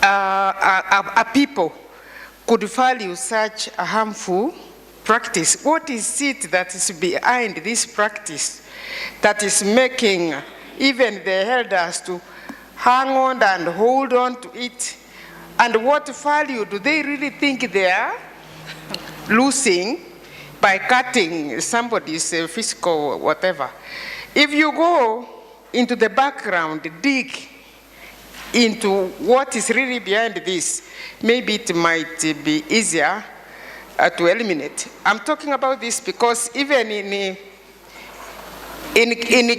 a people could value such a harmful practice. What is it that is behind this practice that is making even the elders to hang on and hold on to it? And what value do they really think they are losing by cutting somebody's physical whatever? If you go into the background, dig into what is really behind this, maybe it might be easier to eliminate. I'm talking about this because even in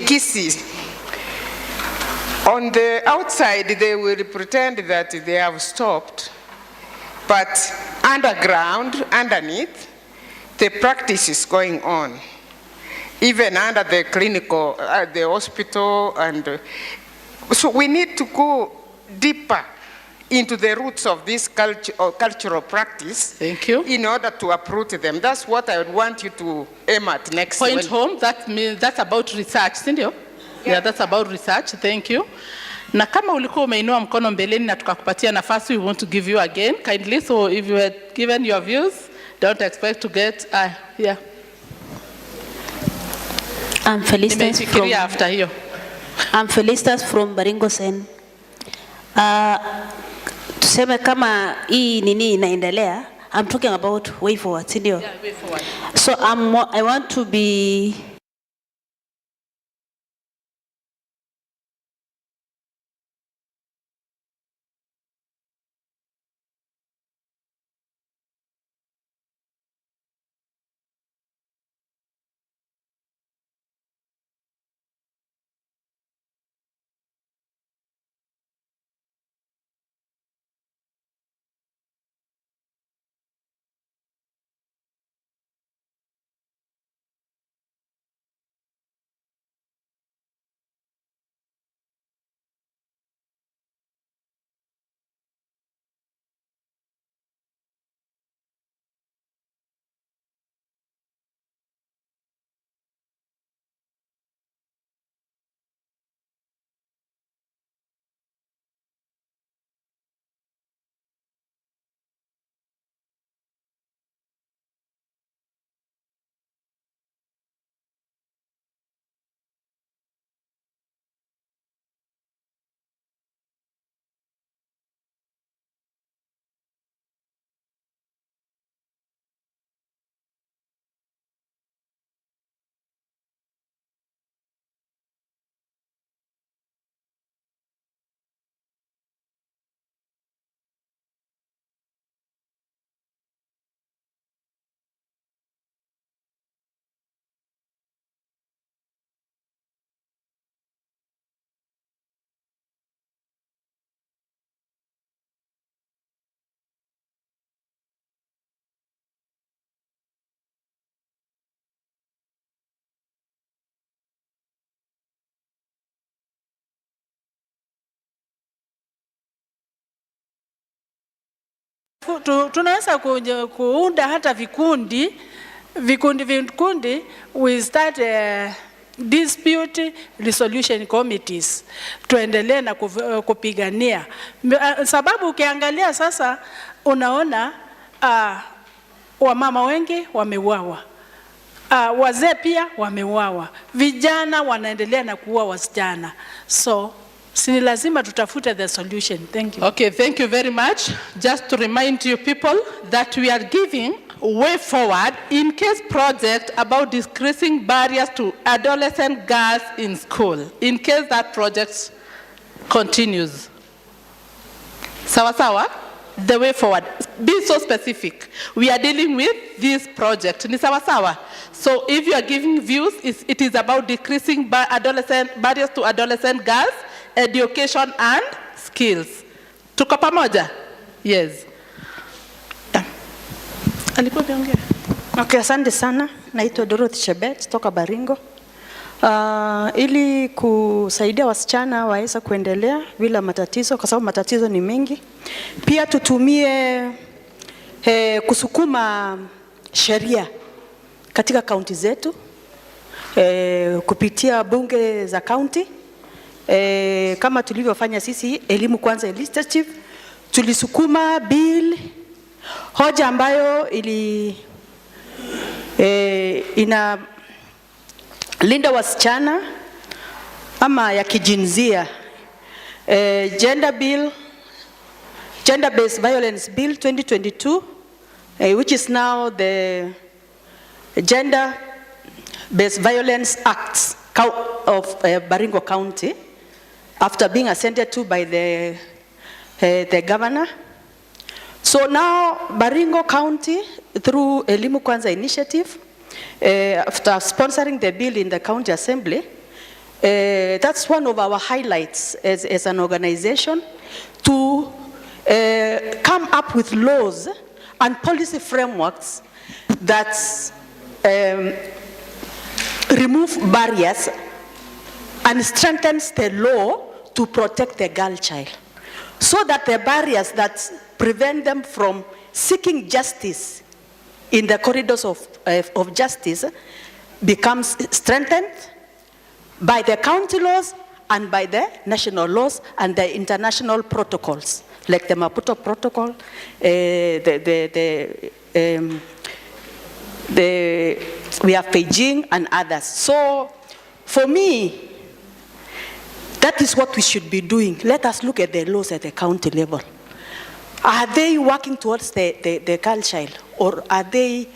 cases, on the outside they will pretend that they have stopped, but underground, underneath, the practice is going on. Even under the clinical, the hospital, and so we need to go deeper into the roots of this cultural practice. Thank you. In order to uproot them. That's what I would want you to aim at next. Point home, that means that's about research, sindio? Yeah, that's about research. Thank you. Na kama ulikuwa umeinua mkono mbeleni na tukakupatia nafasi, we want to give you again kindly. So if you had given your views, don't expect to get yeah. I'm Felicitas from Baringo Sen. Tuseme kama hii nini inaendelea, I'm talking about way forward, sindio? Yeah, way forward. So I want to be tunaweza kuunda hata vikundi, we start dispute resolution committees, tuendelee na kupigania, sababu ukiangalia sasa unaona wamama wengi wameuawa, wazee pia wameuawa, vijana wanaendelea na kuua wasichana, so si lazima tutafute the solution. Thank you. Okay, thank you very much. Just to remind you people that we are giving way forward in case project about decreasing barriers to adolescent girls in school, in case that project continues. Sawa sawa? The way forward. Be so specific. We are dealing with this project. Ni sawa sawa? So if you are giving views, it is about decreasing barriers to adolescent girls, education and skills. Tuko pamoja? Yes. Okay, asante sana. Naitwa Dorothy Chebet toka Baringo. Ili kusaidia wasichana waweze kuendelea bila matatizo, kwa sababu matatizo ni mengi. Pia tutumie kusukuma sheria katika kaunti zetu kupitia bunge za kaunti. Kama tulivyofanya sisi elimu kwanza initiative, tulisukuma bill hoja ambayo ina linda wasichana ama ya kijinsia, gender based violence bill 2022, which is now the gender based violence acts of Baringo County, after being assented to by the governor. So now Baringo County, through Elimu Kwanza initiative, after sponsoring the bill in the county assembly, that's one of our highlights as an organization, to come up with laws and policy frameworks that remove barriers and strengthens the law to protect the girl child, so that the barriers that prevent them from seeking justice in the corridors of justice becomes strengthened by the county laws and by the national laws and the international protocols, like the Maputo Protocol, we have Beijing and others. So for me, that is what we should be doing. Let us look at the laws at the county level. Are they working towards the girl child, or are they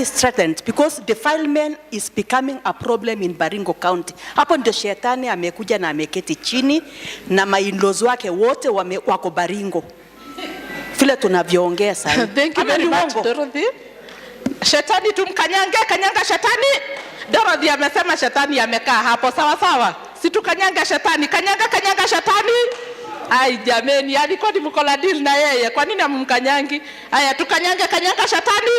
strengthened? Because defilement is becoming a problem in Baringo County. Hapo ndio shetani amekuja na ameketi chini na ma-in-laws wake wote wako Baringo. Vile tunavyoongea sasa. Thank you very much, Dorothy. Shetani tumkanyange, kanyanga shetani. Dorothy amesema shetani amekaa hapo, sawa sawa. Si tukanyanga shetani, kanyanga shetani. Ai jameni, alikuwa ni mkola deal na yeye. Kwa nini amumkanyangi? Aya kanyanga shetani.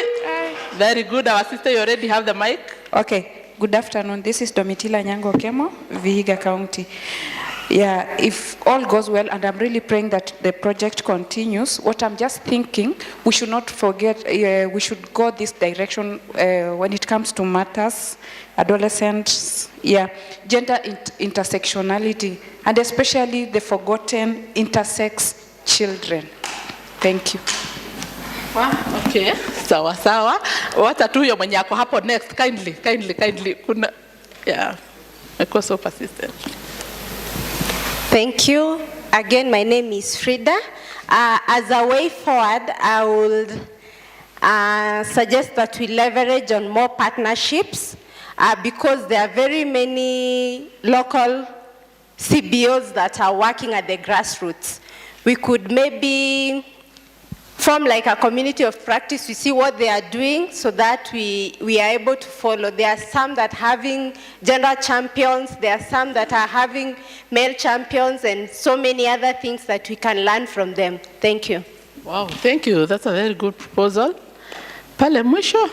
Very good. Our sister, you already have the mic. Okay. Good afternoon. This is Domitila Nyango Kemo, Vihiga County. Yeah, if all goes well, and I'm really praying that the project continues, what I'm just thinking, we should not forget, we should go this direction when it comes to matters, adolescents, gender intersectionality, and especially the forgotten intersex children. Thank you. Okay, sawa sawa. Wacha tu huyo mwenye ako hapo next, kindly. Kuna, I'm so persistent. Thank you. Again, my name is Frida. As a way forward, I would suggest that we leverage on more partnerships because there are very many local CBOs that are working at the grassroots. We could maybe form like a community of practice. We see what they are doing so that we are able to follow. There are some that are having gender champions, there are some that are having male champions, and so many other things that we can learn from them. Thank you. Wow, thank you. That's a very good proposal. Pale mwisho.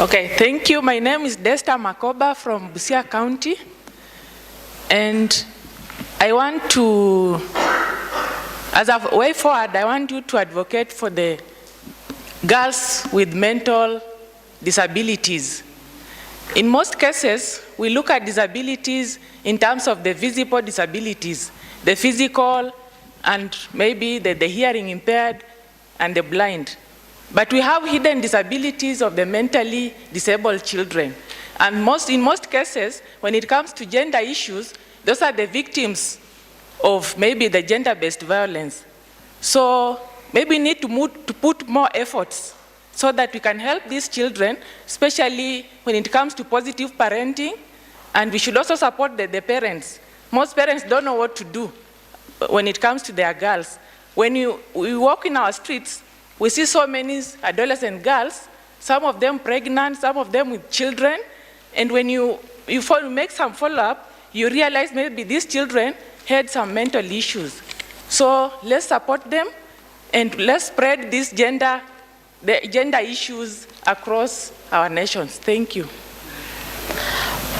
Okay, thank you. My name is Desta Makoba from Busia County. And I want to, as a way forward, I want you to advocate for the girls with mental disabilities. In most cases, we look at disabilities in terms of the visible disabilities, the physical, and maybe the hearing impaired and the blind. But we have hidden disabilities of the mentally disabled children. And in most cases, when it comes to gender issues, those are the victims of maybe the gender-based violence. So maybe we need to put more efforts so that we can help these children, especially when it comes to positive parenting, and we should also support the parents. Most parents don't know what to do when it comes to their girls. When we walk in our streets, we see so many adolescent girls, some of them pregnant, some of them with children, and when you make some follow-up, you realize maybe these children had some mental issues. So let's support them, and let's spread the gender issues across our nations. Thank you.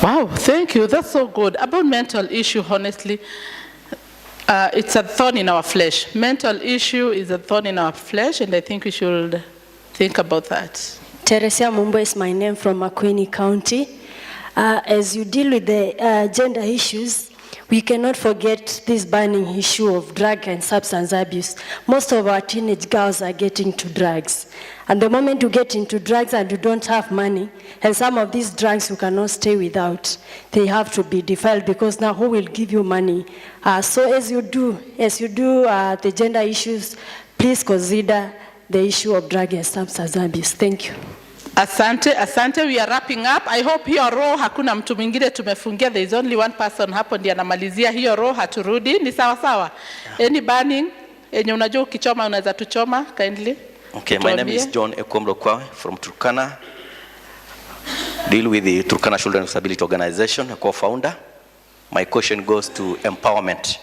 Wow, thank you. That's so good. About mental issue, honestly, it's a thorn in our flesh. Mental issue is a thorn in our flesh, and I think we should think about that. Teresia Mumbo is my name, from Makueni County. As you deal with the gender issues, we cannot forget this burning issue of drug and substance abuse. Most of our teenage girls are getting to drugs. And the moment you get into drugs and you don't have money, and some of these drugs you cannot stay without, they have to be defiled, because now who will give you money? So as you do the gender issues, please consider the issue of drug and substance abuse. Thank you. Asante, we are wrapping up. I hope hiyo roho hakuna mtu mwingine tumefungia. There is only one person hapo ndiye anamalizia hiyo roho, haturudi. Ni sawa sawa. Any burning, enye unajua ukichoma unaweza tuchoma, kindly. Okay, my name is John Ekomlokwa from Turkana. Deal with the Turkana Children with Disability Organization, a co-founder. My question goes to empowerment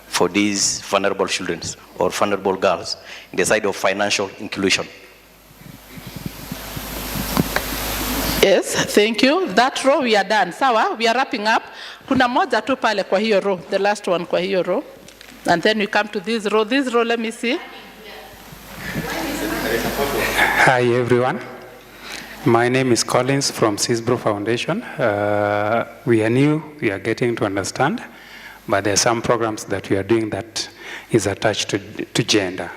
for these vulnerable children or vulnerable girls in the side of financial inclusion. Yes, thank you. That row we are done. Sawa, we are wrapping up. Kuna moja tu pale kwa hiyo row, the last one kwa hiyo row. And then we come to this row. This row, let me see. Hi everyone. My name is Collins from CISBRO Foundation. We are new, we are getting to understand, but there are some programs that we are doing that is attached to gender.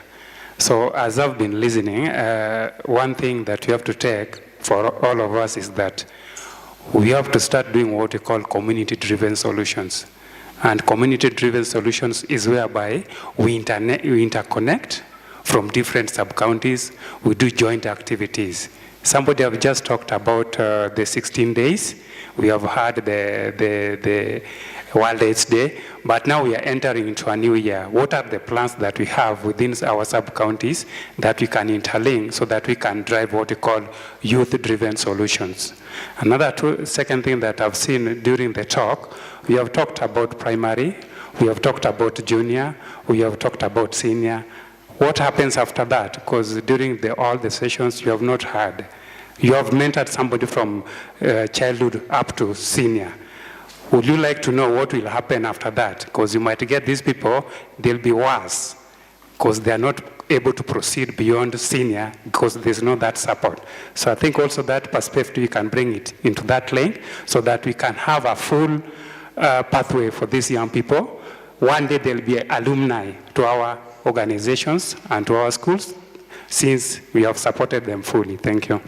So as I've been listening, one thing that we have to take for all of us is that we have to start doing what we call community-driven solutions. And community-driven solutions is whereby we interconnect from different sub-counties, we do joint activities. Somebody have just talked about the 16 days. We have had the World AIDS Day, but now we are entering into a new year. What are the plans that we have within our sub-counties that we can interlink so that we can drive what we call youth-driven solutions? Second thing that I've seen during the talk, we have talked about primary, we have talked about junior, we have talked about senior. What happens after that? Because during all the sessions you have not heard. You have mentored somebody from childhood up to senior. Would you like to know what will happen after that? Because you might get these people, they'll be worse because they are not able to proceed beyond senior because there's no that support. So I think also that perspective, you can bring it into that link so that we can have a full pathway for these young people. One day they'll be alumni to our organizations and to our schools since we have supported them fully. Thank you.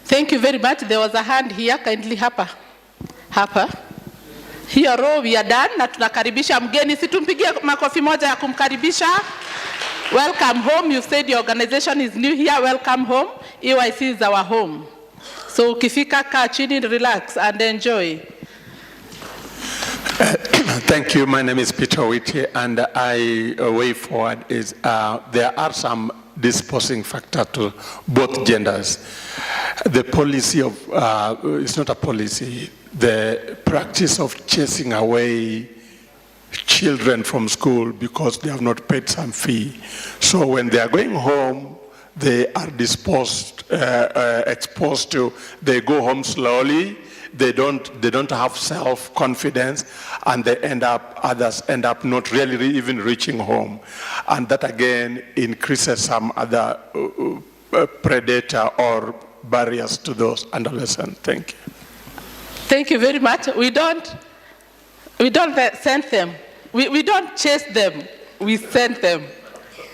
Thank you very much. There was a hand here, kindly hapa. Hiyo row we are done na tunakaribisha mgeni. Situmpigie makofi moja ya kumkaribisha. Welcome home. You said your organization is new here. Welcome home. EYC is our home. So ukifika kaa chini, relax and enjoy. Thank you. My name is Peter Whitty, and way forward is there are some disposing factor to both genders. The policy of, it's not a policy, the practice of chasing away children from school because they have not paid some fee. So when they are going home, they are exposed to, they go home slowly, they don't have self-confidence, and others end up not really even reaching home. And that again increases some other predator or barriers to those adolescents. Thank you. Thank you very much. We don't send them. We don't chase them. We send them.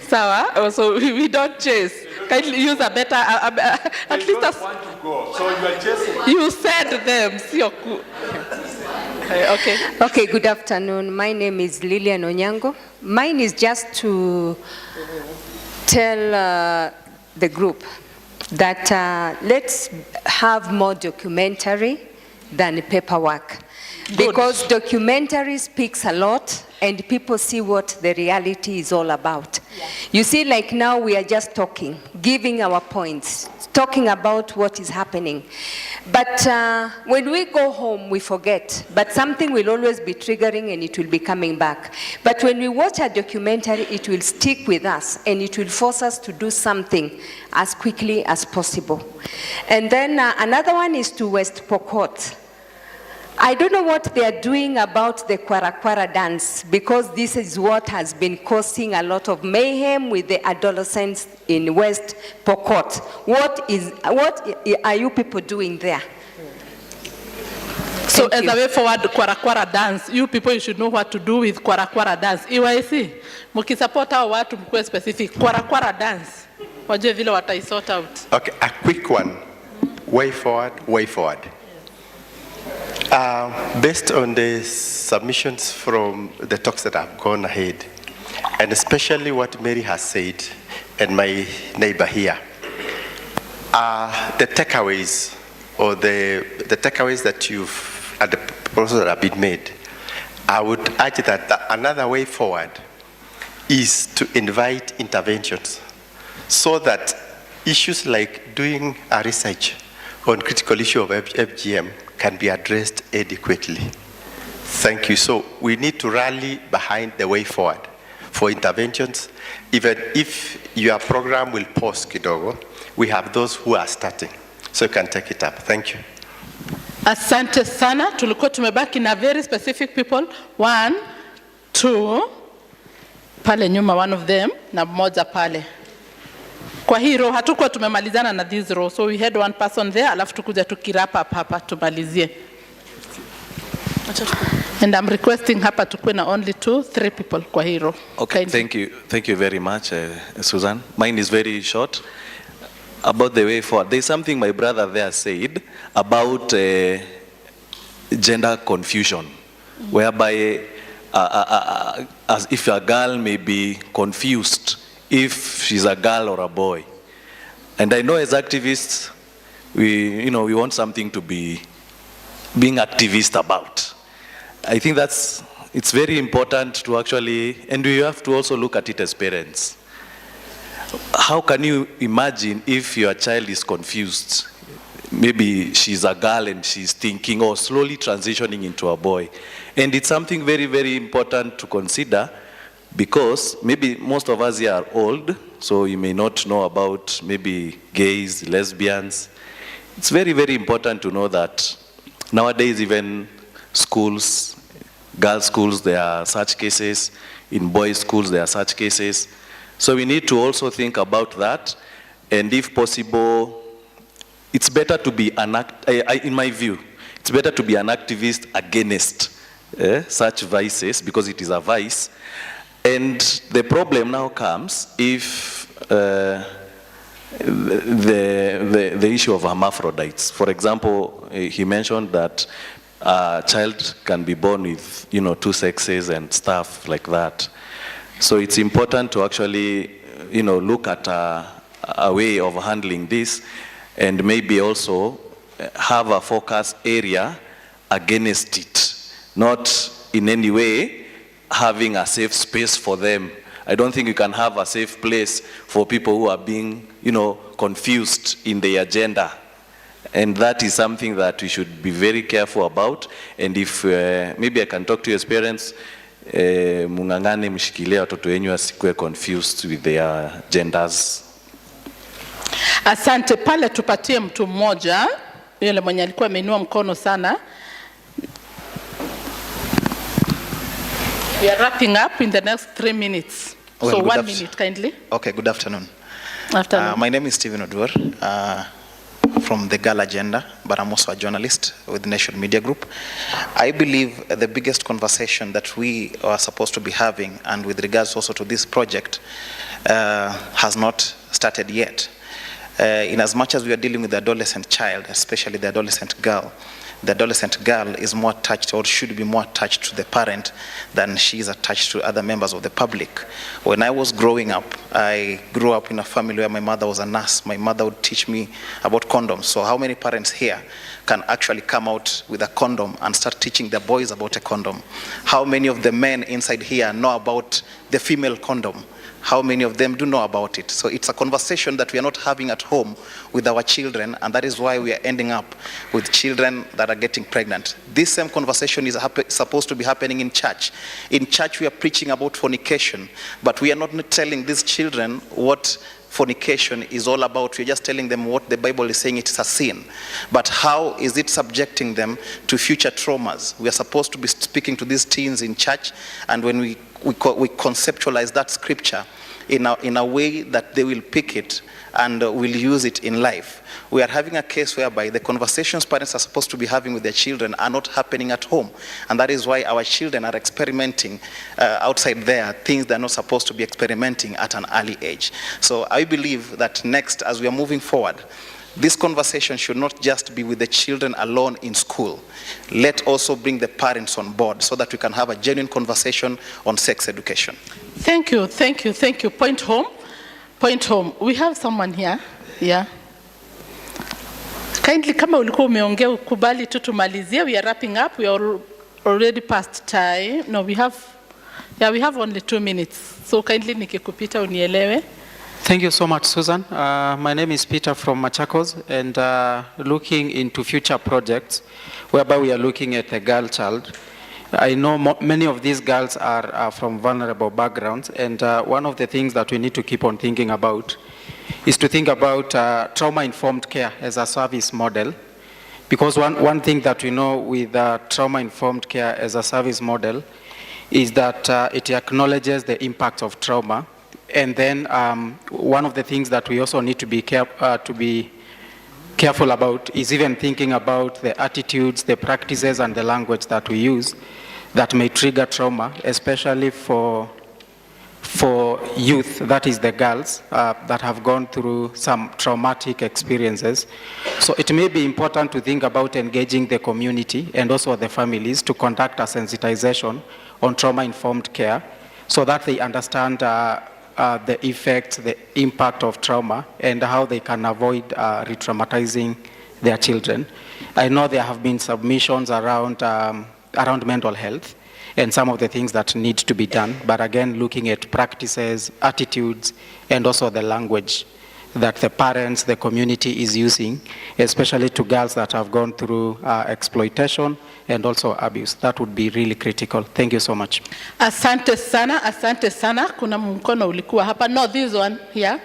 Sawa? So we don't chase. Kindly use a better, at least don't want to go, so you are chasing. You send them. Okay. Okay, good afternoon. My name is Lilian Onyango. Mine is just to tell the group that let's have more documentary than paperwork. Because documentary speaks a lot and people see what the reality is all about. Yeah. You see, like now we are just talking, giving our points, talking about what is happening. But when we go home, we forget. But something will always be triggering and it will be coming back. But when we watch a documentary, it will stick with us and it will force us to do something as quickly as possible. And then another one is to West Pokot. I don't know what they are doing about the Kwara dance, because this is what has been causing a lot of mayhem with the adolescents in West Pokot. What are you people doing there? So as a way forward, Kwara dance, you people, you should know what to do with Kwara dance. EYC, mukisupport hao watu mkwe specific. Kwara dance, wajue vile watai sort out. Okay, a quick one. Way forward. Based on the submissions from the talks that have gone ahead, and especially what Mary has said and my neighbor here, the takeaways or the takeaways that you've at the proposals that have been made, I would urge that another way forward is to invite interventions so that issues like doing a research on critical issue of FGM can be addressed adequately. Thank you. So we need to rally behind the way forward for interventions. Even if your program will pause kidogo, we have those who are starting. So you can take it up. Thank you. Asante sana. Tulikuwa tumebaki na very specific people. 1, 2, pale nyuma one of them, na mmoja pale. Kwa hiro hatukuwa tumemalizana na this row, so we had one person there, alafu tukuja tukirapa hapa tumalizie. And I'm requesting hapa tukuwe na only 2-3 people kwa hiro. Okay, thank you very much, Susan. Mine is very short. About the way forward, there's something my brother there said about gender confusion, whereby as if a girl may be confused if she's a girl or a boy. And I know as activists, we want something to be being activist about. I think it's very important to actually, and we have to also look at it as parents. How can you imagine if your child is confused? Maybe she's a girl and she's thinking or slowly transitioning into a boy. And it's something very, very important to consider, because maybe most of us here are old, so you may not know about maybe gays, lesbians. It's very, very important to know that nowadays even schools, girls' schools, there are such cases. In boys' schools, there are such cases. So we need to also think about that. And if possible, it's better to be in my view, it's better to be an activist against such vices, because it is a vice. And the problem now comes if the issue of hermaphrodites. For example, he mentioned that a child can be born with 2 sexes and stuff like that. So it's important to actually look at a way of handling this, and maybe also have a focus area against it, not in any way having a safe space for them. I don't think you can have a safe place for people who are being, confused in their gender. And that is something that we should be very careful about. And if maybe I can talk to you as parents, mungangane mshikilia watoto wenyu wasikuwe confused with their genders. Asante, pale tupatie mtu mmoja yule mwenye alikuwa ameinua mkono sana. We are wrapping up in the next 3 minutes. Well, so 1 good minute kindly. Okay, good afternoon. Afternoon. My name is Stephen Oduor from the Girl Agenda, but I'm also a journalist with the Nation Media Group. I believe the biggest conversation that we are supposed to be having, and with regards also to this project, has not started yet. In as much as we are dealing with the adolescent child, especially the adolescent girl is more attached, or should be more attached to the parent than she is attached to other members of the public. When I was growing up, I grew up in a family where my mother was a nurse. My mother would teach me about condoms. So how many parents here can actually come out with a condom and start teaching their boys about a condom? How many of the men inside here know about the female condom? How many of them do know about it? So it's a conversation that we are not having at home with our children, and that is why we are ending up with children that are getting pregnant. This same conversation is supposed to be happening in church. In church, we are preaching about fornication, but we are not telling these children what fornication is all about. We're just telling them what the Bible is saying it's a sin. But how is it subjecting them to future traumas? We are supposed to be speaking to these teens in church, and when we conceptualize that scripture in a way that they will pick it and will use it in life. We are having a case whereby the conversations parents are supposed to be having with their children are not happening at home. And that is why our children are experimenting outside there, things they're not supposed to be experimenting at an early age. So I believe that next, as we are moving forward, this conversation should not just be with the children alone in school. Let also bring the parents on board so that we can have a genuine conversation on sex education. Thank you, thank you, thank you. Point home. Point home. We have someone here. Yeah. Kindly, kama ulikuwa umeongea ukubali tu tumalizie. We are wrapping up. We are already past time. No, we have only 2 minutes. So kindly nikikupita unielewe. Thank you so much, Susan. My name is Peter from Machakos, and looking into future projects whereby we are looking at a girl child. I know many of these girls are from vulnerable backgrounds, and one of the things that we need to keep on thinking about is to think about trauma-informed care as a service model. Because one thing that we know with trauma-informed care as a service model is that it acknowledges the impact of trauma. And then one of the things that we also need to be careful about is even thinking about the attitudes, the practices, and the language that we use that may trigger trauma, especially for youth, that is the girls, that have gone through some traumatic experiences. So it may be important to think about engaging the community and also the families to conduct a sensitization on trauma-informed care so that they understand the effects, the impact of trauma, and how they can avoid re-traumatizing their children. I know there have been submissions around mental health and some of the things that need to be done, but again, looking at practices, attitudes, and also the language that the parents, the community is using, especially to girls that have gone through exploitation and also abuse. That would be really critical. Thank you so much. Asante sana, asante sana. Kuna mkono ulikuwa hapa. No, this one here.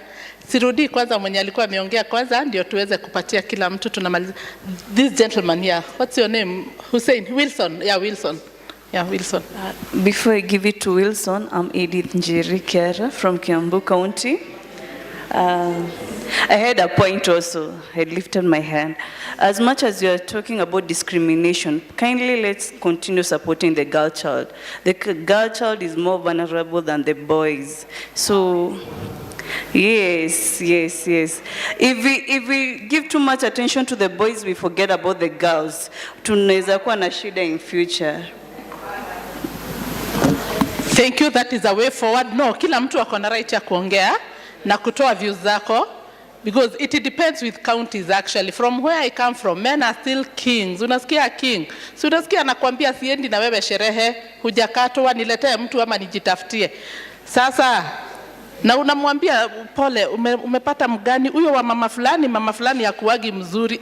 Sirudi kwanza mwenye alikuwa ameongea kwanza ndio tuweze kupatia kila mtu tunamaliza. This gentleman here. What's your name? Hussein? Wilson. Yeah, Wilson. Yeah, Wilson. Before I give it to Wilson, I'm Edith Njeri Kera from Kiambu County. I had a point also. I had lifted my hand. As much as you are talking about discrimination, kindly let's continue supporting the girl child. The girl child is more vulnerable than the boys. So, yes. If we give too much attention to the boys, we forget about the girls. Tunaweza kuwa na shida in future. Thank you. That is a way forward. No, kila mtu ako na right ya kuongea na kutoa views zako, because it depends with counties actually. From where I come from, men are still kings. Unasikia king? So unasikia anakuambia siendi na wewe sherehe, hujakatwa, niletee mtu ama nijitafutie. Sasa na unamwambia pole, umepata mgani huyo wa mama fulani hakuagi mzuri.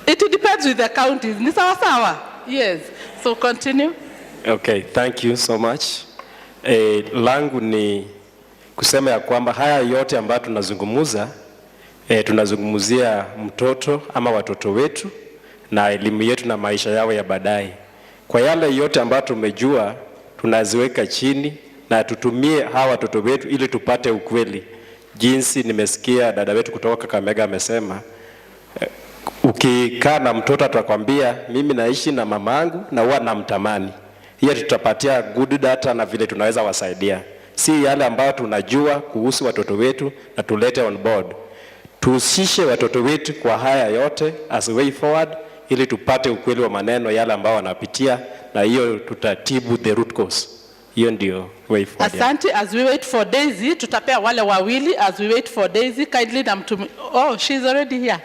It depends with the counties. Ni sawa sawa? Yes. So continue. Okay, thank you so much. Langu ni kusema ya kwamba haya yote ambayo tunazungumuza tunazungumzia mtoto ama watoto wetu na elimu yetu na maisha yao ya baadaye. Kwa yale yote ambayo tumejua, tunaziweka chini na tutumie hawa watoto wetu ili tupate ukweli. Jinsi nimesikia dada wetu kutoka Kakamega amesema, ukikaa na mtoto atakwambia mimi naishi na mamangu na huwa namtamani. Hiyo tutapatia good data na vile tunaweza wasaidia. Si yale ambayo tunajua kuhusu watoto wetu na tulete on board. Tuhusishe watoto wetu kwa haya yote as way forward ili tupate ukweli wa maneno yale ambao wanapitia, na hiyo tutatibu the root cause. Hiyo ndio way forward. Asante. As we wait for Daisy, tutapea wale wawili. As we wait for Daisy, kindly na mtu. Oh, she's already here.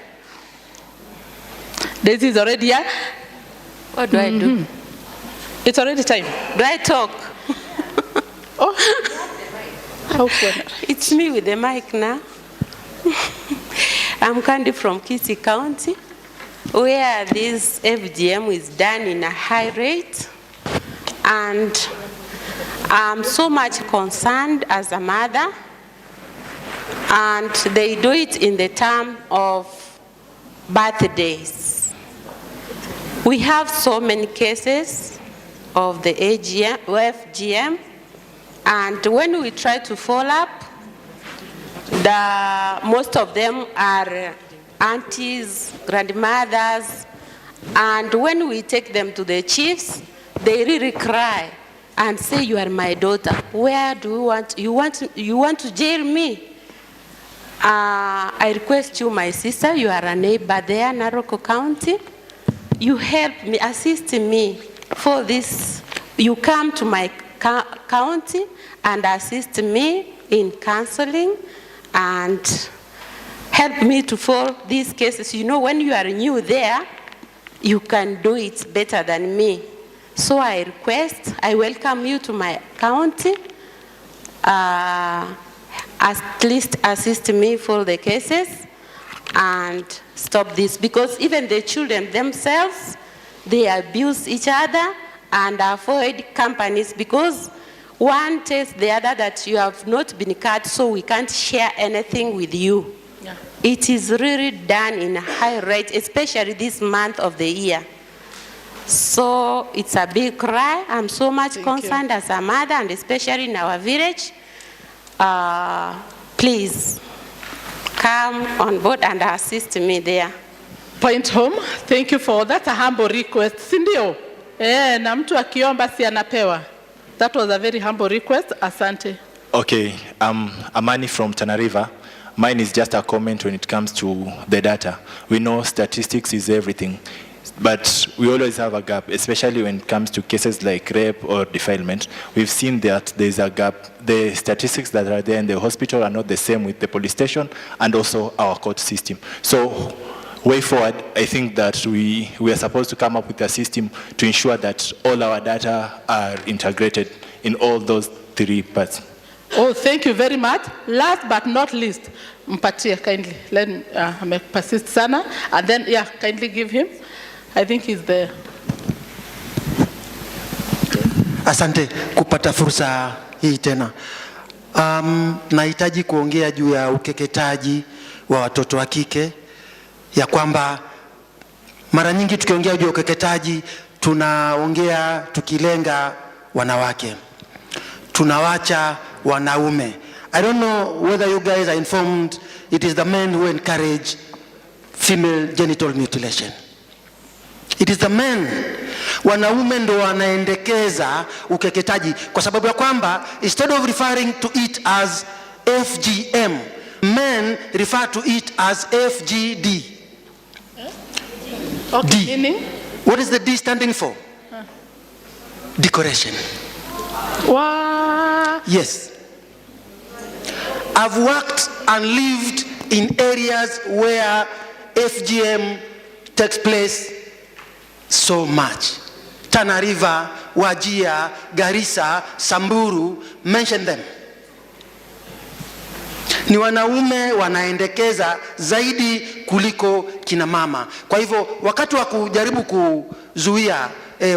Daisy is already here. What do I do? It's already time. Do I talk? Oh, it's me with the mic now. I'm Candy from KICD County, where this FGM is done in a high rate, and I'm so much concerned as a mother, and they do it in the term of birthdays. We have so many cases of the FGM, and when we try to follow up, most of them are aunties, grandmothers, and when we take them to the chiefs, they really cry and say, "You are my daughter. Where do you want to jail me?" I request you, my sister, you are a neighbor there, Naroko County. You help me, assist me for this. You come to my county and assist me in counseling and help me to follow these cases. You know, when you are new there, you can do it better than me. So I request, I welcome you to my county. At least assist me for the cases and stop this, because even the children themselves, they abuse each other and avoid companies because one tells the other that you have not been cut, so we can't share anything with you. Yeah. It is really done in a high rate, especially this month of the year. So it's a big cry. I'm so much concerned as a mother, and especially in our village. Please come on board and assist me there. Point home. Thank you for that. A humble request. Sindio? Na mtu akiomba si anapewa. That was a very humble request. Asante. Okay, Amani from Tana River. Mine is just a comment when it comes to the data. We know statistics is everything, but we always have a gap, especially when it comes to cases like rape or defilement. We've seen that there's a gap. The statistics that are there in the hospital are not the same with the police station and also our court system. So way forward, I think that we are supposed to come up with a system to ensure that all our data are integrated in all those three parts. Oh, thank you very much. Last but not least, mpatie kindly. Let me persist sana, and then kindly give him. I think he's there. Asante kupata fursa hii tena. Nahitaji kuongea juu ya ukeketaji wa watoto wa kike, ya kwamba mara nyingi tukiongea juu ya ukeketaji tunaongea tukilenga wanawake, tunawacha wanaume. I don't know whether you guys are informed, it is the men who encourage female genital mutilation. It is the men. Wanaume ndo wanaendekeza ukeketaji, kwa sababu ya kwamba instead of referring to it as FGM, men refer to it as FGD. Okay, D. Meaning? What is the D standing for? Decoration. Wow. Yes. I've worked and lived in areas where FGM takes place so much. Tana River, Wajir, Garissa, Samburu, mention them. Ni wanaume wanaendekeza zaidi kuliko kina mama. Kwa hivyo wakati wa kujaribu kuzuia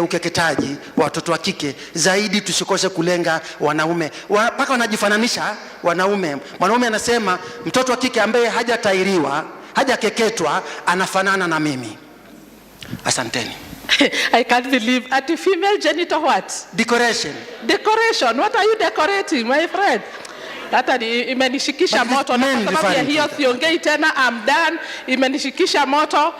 ukeketaji wa watoto wa kike, zaidi tusikose kulenga wanaume. Mpaka wanajifananisha wanaume. Mwanaume anasema mtoto wa kike ambaye hajatairiwa, hajakeketwa anafanana na mimi. Asanteni. I can't believe at the female genital what? Decoration. Decoration. What are you decorating, my friend? Hata imenishikisha moto na sababu ya hiyo siongei tena. I'm done. Imenishikisha moto.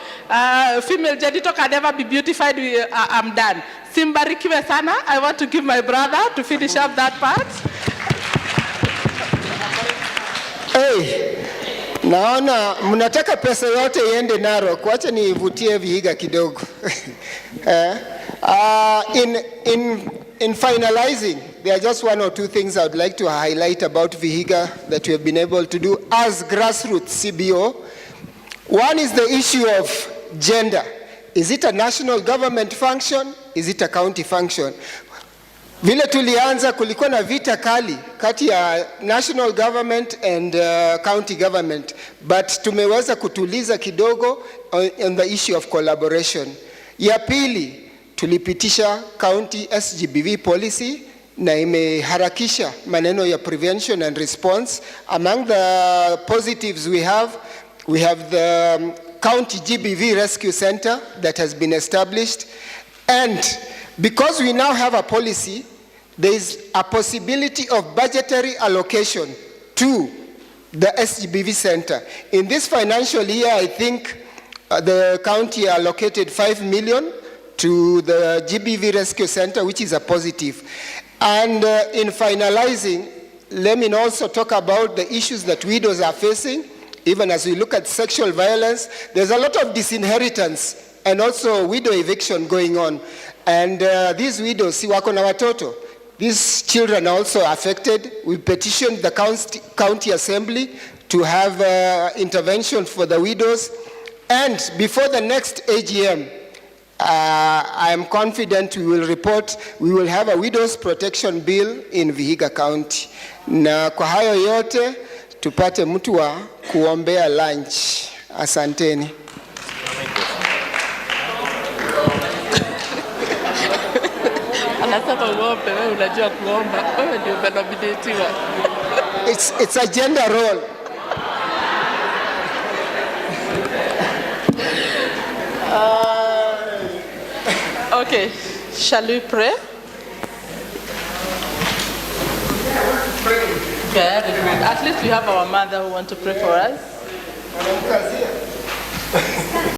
Female genital can never be beautified. I'm done. Simbarikiwe sana. I want to give my brother to finish up that part. Hey, naona mnataka pesa yote iende Narok. Wacha nivutie Vihiga kidogo. In finalizing, there are just one or two things I would like to highlight about Vihiga that we have been able to do as grassroots CBO. One is the issue of gender. Is it a national government function? Is it a county function? Vile tulianza kulikuwa na vita kali kati ya national government and county government, but tumeweza kutuliza kidogo on the issue of collaboration. Ya pili, tulipitisha county SGBV policy na imeharakisha maneno ya prevention and response. Among the positives we have the county GBV rescue center that has been established, and because we now have a policy, there is a possibility of budgetary allocation to the SGBV center. In this financial year, I think the county allocated 5 million to the GBV Rescue Center, which is a positive. And in finalizing, let me also talk about the issues that widows are facing. Even as we look at sexual violence, there's a lot of disinheritance and also widow eviction going on. And these widows, si wako na watoto, these children are also affected. We petitioned the county assembly to have intervention for the widows. And before the next AGM, I am confident we will have a widows protection bill in Vihiga County. Na kwa hayo yote, tupate mtu wa kuombea lunch. Asanteni. Anasema uombe, wewe unajua kuomba. Wewe ndio umenominatiwa. It's a gender role. Okay, shall we pray? Very good. At least we have our mother who wants to pray for us.